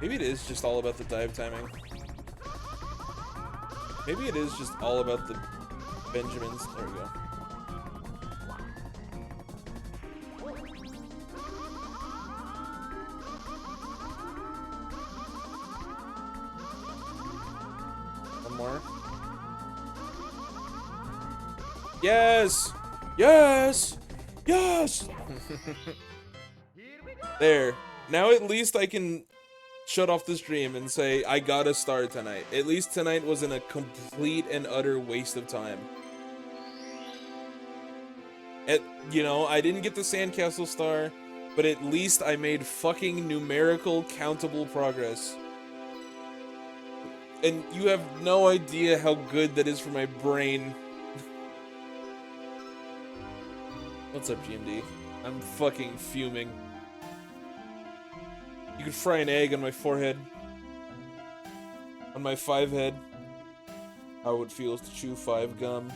Maybe it is just all about the dive timing. Maybe it is just all about the Benjamins. There we go. One more. Yes! Yes! Yes! There. Now at least I can shut off the stream and say, I got a star tonight. At least tonight wasn't a complete and utter waste of time. You know, I didn't get the sandcastle star, but at least I made fucking numerical countable progress. And you have no idea how good that is for my brain. What's up, GMD? I'm fucking fuming. You could fry an egg on my forehead. On my 5 head. How it feels to chew 5 gum.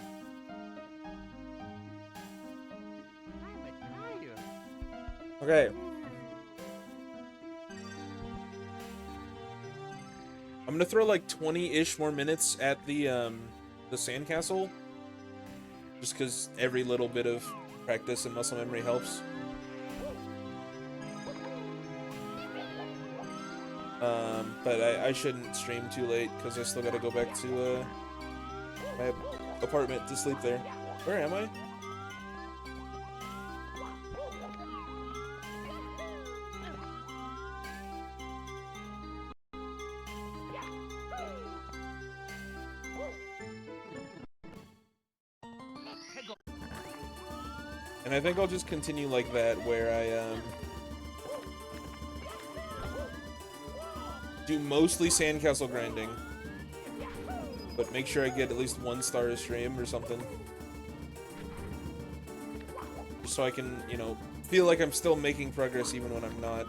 Okay. I'm gonna throw like 20-ish more minutes at the sandcastle. Just because every little bit of practice and muscle memory helps. But I shouldn't stream too late because I still gotta go back to my apartment to sleep there. Where am I? And I think I'll just continue like that, where I do mostly sandcastle grinding, but make sure I get at least 1 star a stream or something, just so I can, you know, feel like I'm still making progress even when I'm not.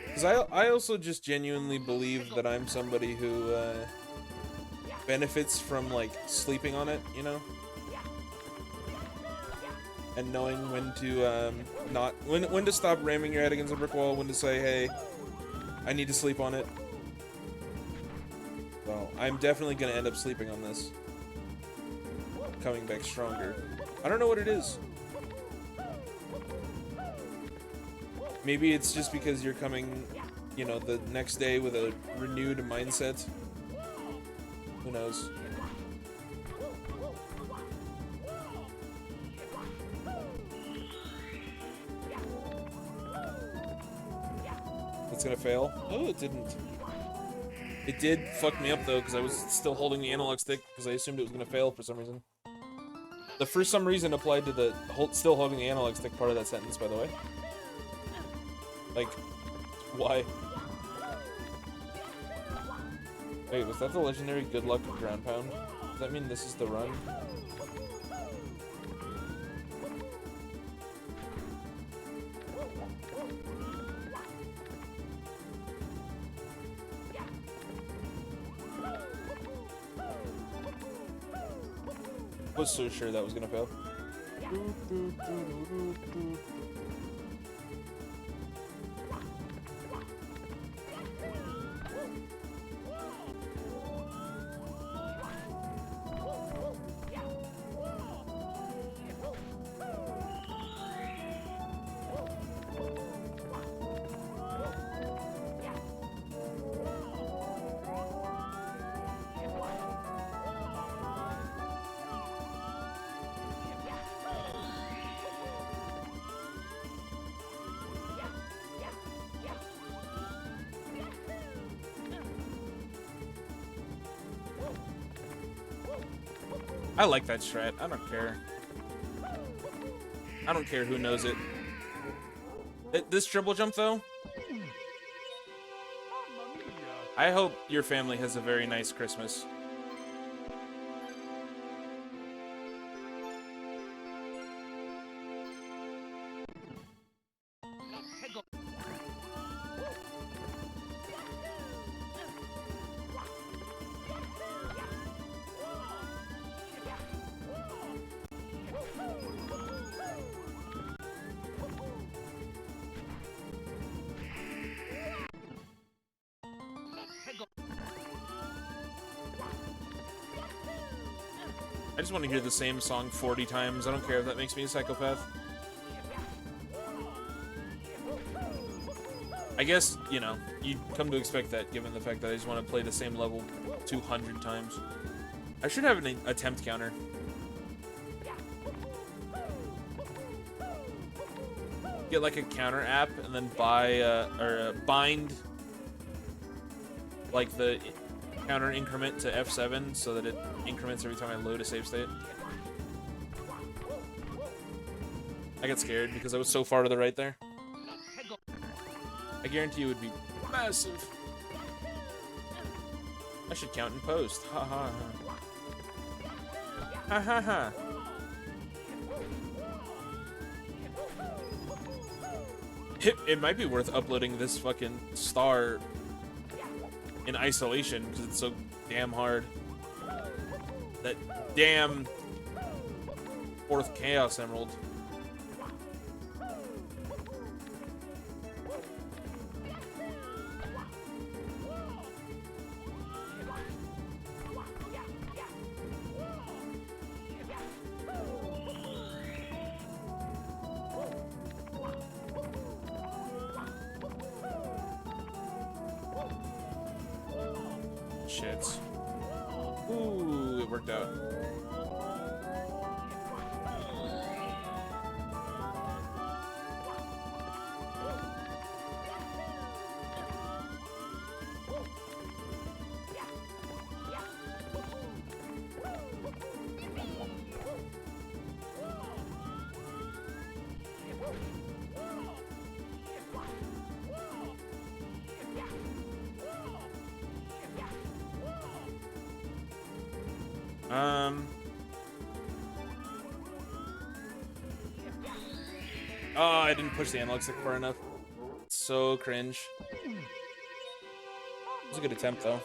Because I also just genuinely believe that I'm somebody who benefits from, like, sleeping on it, you know? And knowing when to, when to stop ramming your head against a brick wall, when to say, hey, I need to sleep on it. Well, I'm definitely gonna end up sleeping on this. Coming back stronger. I don't know what it is. Maybe it's just because you're coming, you know, the next day with a renewed mindset. Who knows? It's gonna fail? Oh, it didn't. It did fuck me up though, because I was still holding the analog stick because I assumed it was gonna fail for some reason. The for some reason applied to the still holding the analog stick part of that sentence, by the way. Like, why? Wait, was that the legendary good luck ground pound? Does that mean this is the run? Was so sure that was gonna fail. I like that strat. I don't care. I don't care who knows it. This triple jump, though, I hope your family has a very nice Christmas. I just want to hear the same song 40 times. I don't care if that makes me a psychopath. I guess, you know, you'd come to expect that given the fact that I just want to play the same level 200 times. I should have an attempt counter. Get like a counter app and then buy, bind like the counter increment to F7 so that it increments every time I load a save state. I got scared because I was so far to the right there. I guarantee it would be massive. I should count in post. Ha ha ha. Ha ha ha. It might be worth uploading this fucking star in isolation because it's so damn hard. That damn 4th Chaos Emerald. Shit. Ooh, it worked out. Oh, I didn't push the analog stick far enough. So cringe. It was a good attempt, though.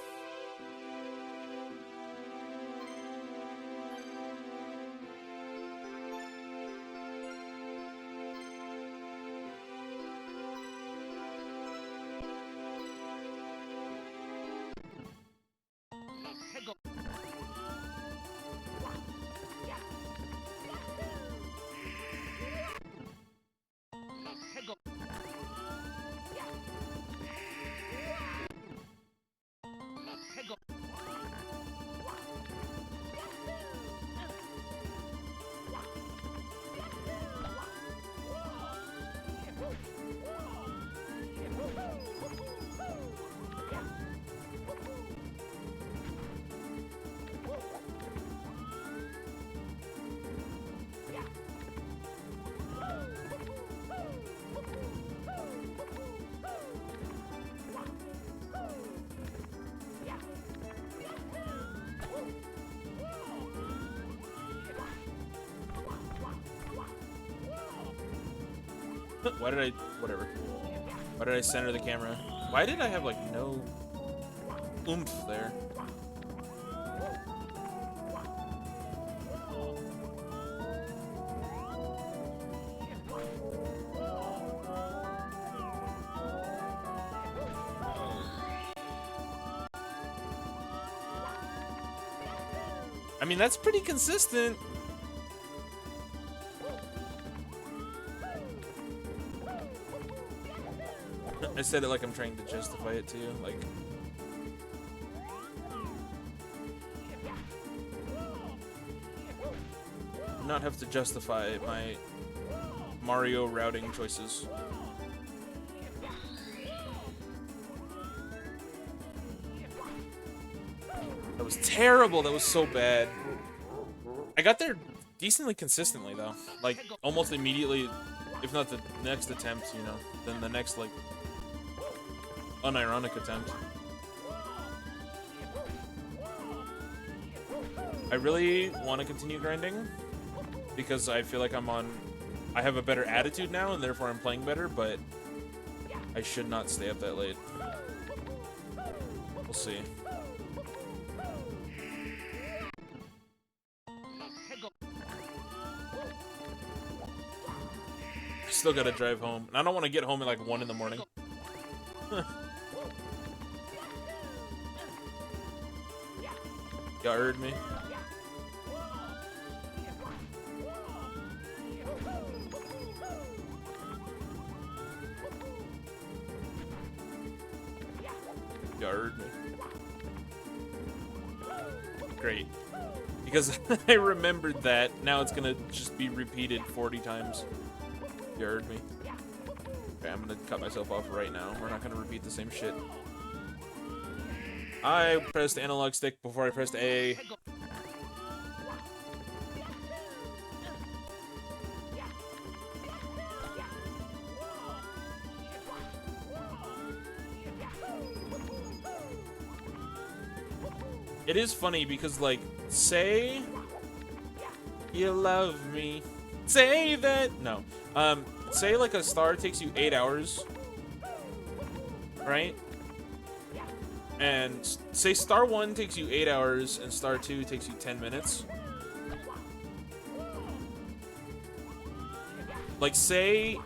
Why did I... whatever. Why did I center the camera? Why did I have, like, no oomph there? I mean, that's pretty consistent. I said it like I'm trying to justify it to you, like... not have to justify my Mario routing choices. That was terrible, that was so bad. I got there decently consistently though. Like almost immediately, if not the next attempt, you know, then the next like unironic attempt. I really want to continue grinding because I feel like I have a better attitude now and therefore I'm playing better, but I should not stay up that late. We'll see. I still gotta drive home, and I don't want to get home at like 1 in the morning. Y'all heard me? Y'all heard me? Great. Because I remembered that, now it's gonna just be repeated 40 times. You heard me? Okay, I'm gonna cut myself off right now. We're not gonna repeat the same shit. I pressed analog stick before I pressed A. It is funny because, like, say you love me. Say that. No. Say like a star takes you 8 hours, right? And say star 1 takes you 8 hours and star 2 takes you 10 minutes. Like, say,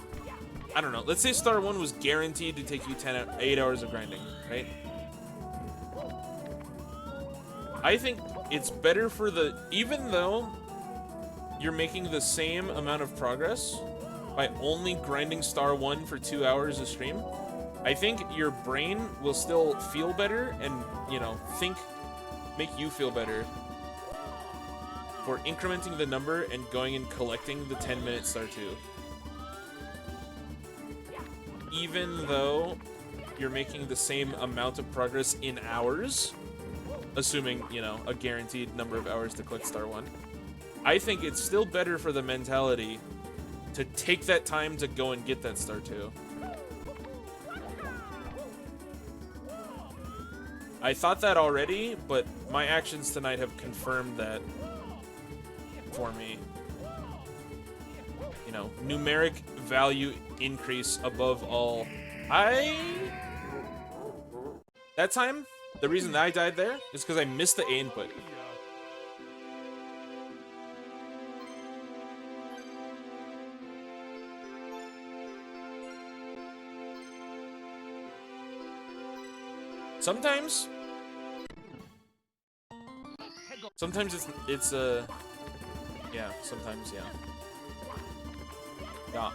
I don't know, let's say star 1 was guaranteed to take you 8 hours of grinding, right? I think it's better for even though you're making the same amount of progress by only grinding star 1 for 2 hours a stream, I think your brain will still feel better and, you know, make you feel better for incrementing the number and going and collecting the 10-minute star 2. Even though you're making the same amount of progress in hours, assuming, you know, a guaranteed number of hours to collect star 1, I think it's still better for the mentality to take that time to go and get that star 2. I thought that already, but my actions tonight have confirmed that for me. You know, numeric value increase above all. That time, the reason that I died there is because I missed the A input. Sometimes it's yeah, sometimes, yeah. Yeah.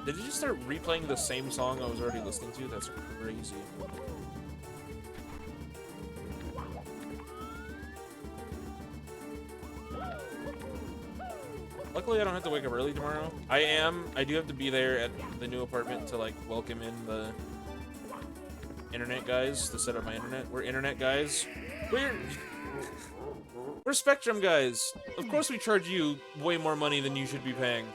Did you just start replaying the same song I was already listening to? That's crazy. Luckily, I don't have to wake up early tomorrow. I do have to be there at the new apartment to, like, welcome in the internet guys to set up my internet. We're internet guys. We're Spectrum guys. Of course we charge you way more money than you should be paying.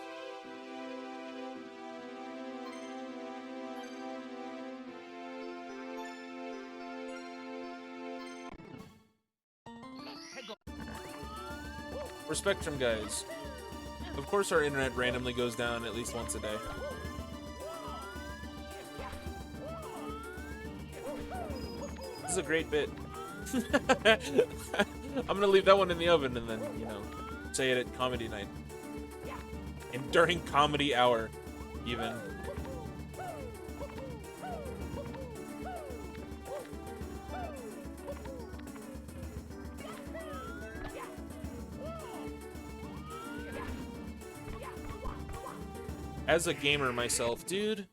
We're Spectrum guys. Of course our internet randomly goes down at least once a day. This is a great bit. I'm gonna leave that one in the oven and then, you know, say it at comedy night. And during comedy hour, even. As a gamer myself, dude.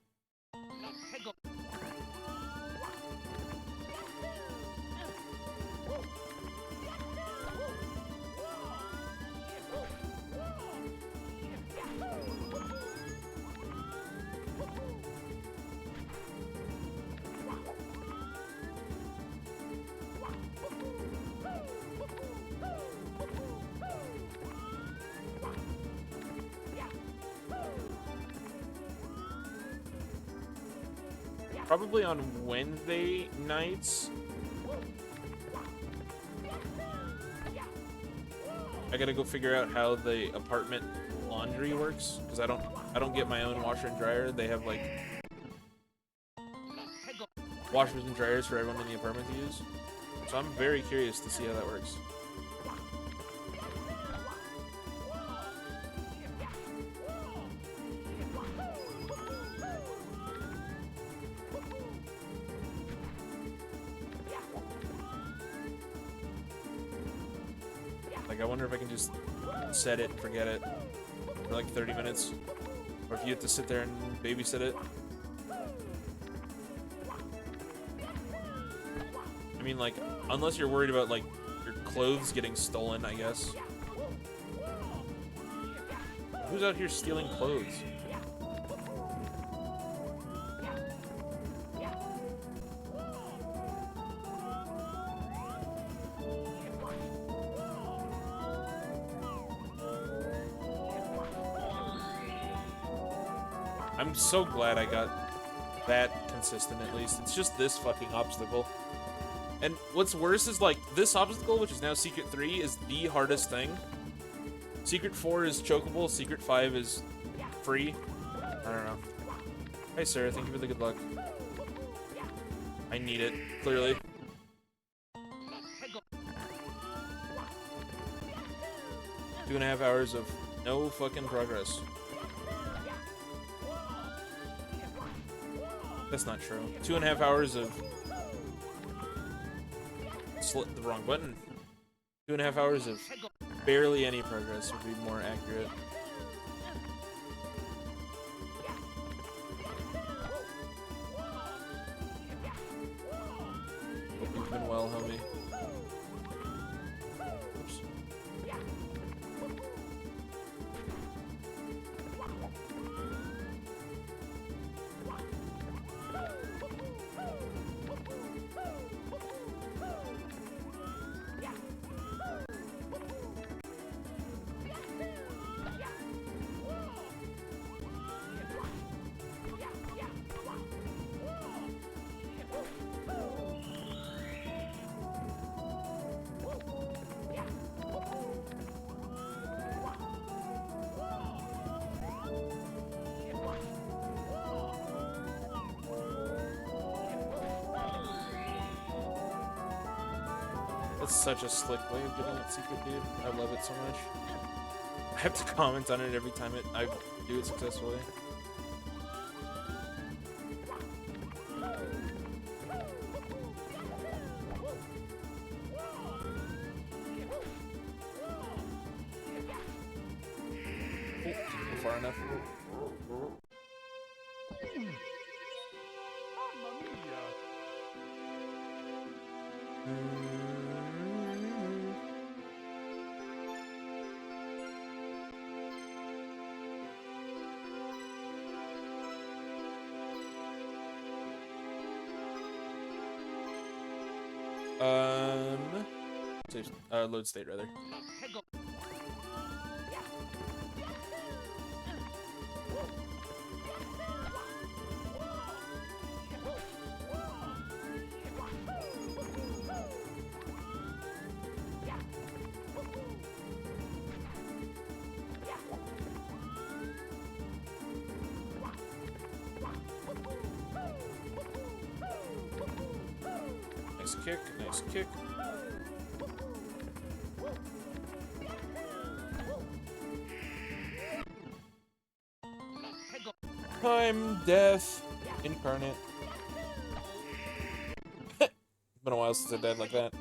probably on Wednesday nights. I gotta go figure out how the apartment laundry works, because I don't get my own washer and dryer. They have like washers and dryers for everyone in the apartment to use. So I'm very curious to see how that works. Like, I wonder if I can just set it and forget it for like 30 minutes. Or if you have to sit there and babysit it. I mean, like, unless you're worried about, like, your clothes getting stolen, I guess. Who's out here stealing clothes? I'm so glad I got that consistent, at least. It's just this fucking obstacle. And what's worse is, like, this obstacle, which is now Secret 3, is the hardest thing. Secret 4 is chokeable, Secret 5 is free. I don't know. Hey, Sarah, thank you for the good luck. I need it, clearly. Two and a half hours of no fucking progress. That's not true. 2.5 hours of... Slit the wrong button. 2.5 hours of barely any progress would be more accurate. Hope you've been well, homie. Oops. That's such a slick way of getting that secret, dude. I love it so much. I have to comment on it every time I do it successfully. Oh, didn't go far enough. Load state rather. Nice kick, nice kick. Time, death, incarnate. Been a while since I died like that.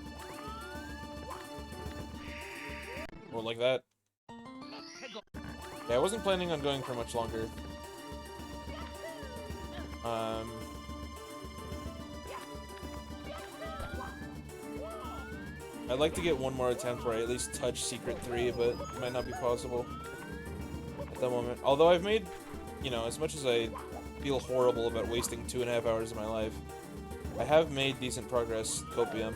Or like that. Yeah, I wasn't planning on going for much longer. I'd like to get one more attempt where I at least touch Secret 3, but it might not be possible at the moment. Although I've made, you know, as much as I feel horrible about wasting 2.5 hours of my life, I have made decent progress, Copium.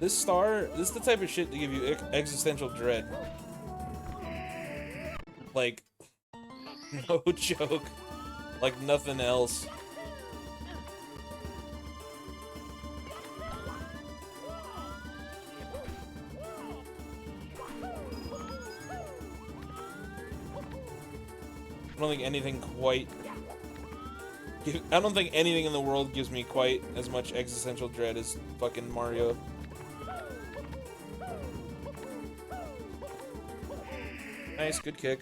This star, this is the type of shit to give you existential dread. Like, no joke. Like nothing else. I don't think anything quite... I don't think anything in the world gives me quite as much existential dread as fucking Mario. Nice, good kick.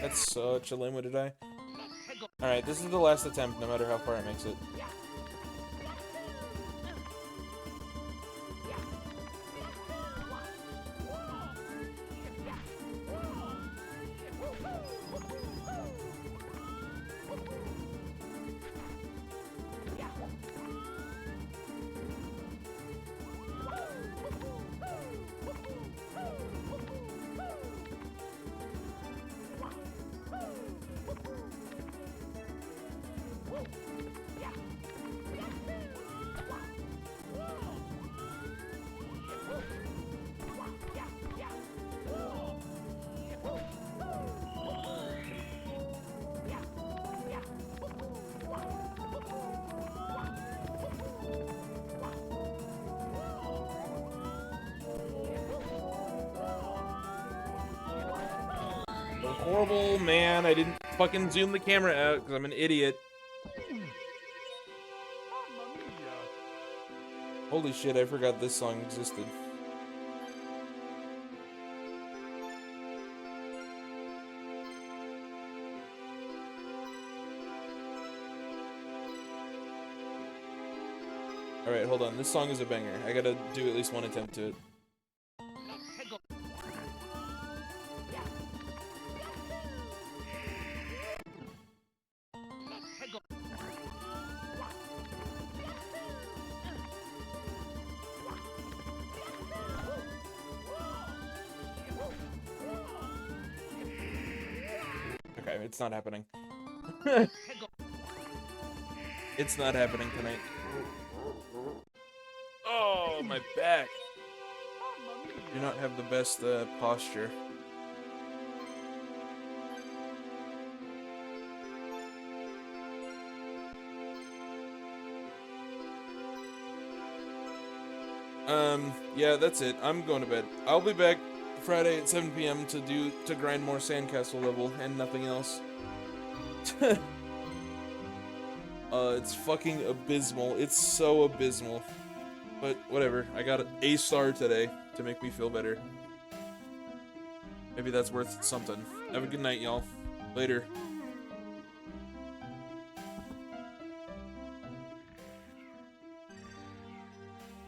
That's such a lame way to die. Alright, this is the last attempt, no matter how far it makes it. Horrible, man. I didn't fucking zoom the camera out because I'm an idiot. Holy shit, I forgot this song existed. Alright, hold on. This song is a banger. I gotta do at least one attempt to it. Okay, it's not happening. It's not happening tonight. Oh, my back. Do not have the best posture. Yeah, that's it. I'm going to bed. I'll be back Friday at 7 p.m. to grind more sandcastle level and nothing else. It's fucking abysmal. It's so abysmal. But whatever. I got a star today to make me feel better. Maybe that's worth something. Have a good night, y'all. Later.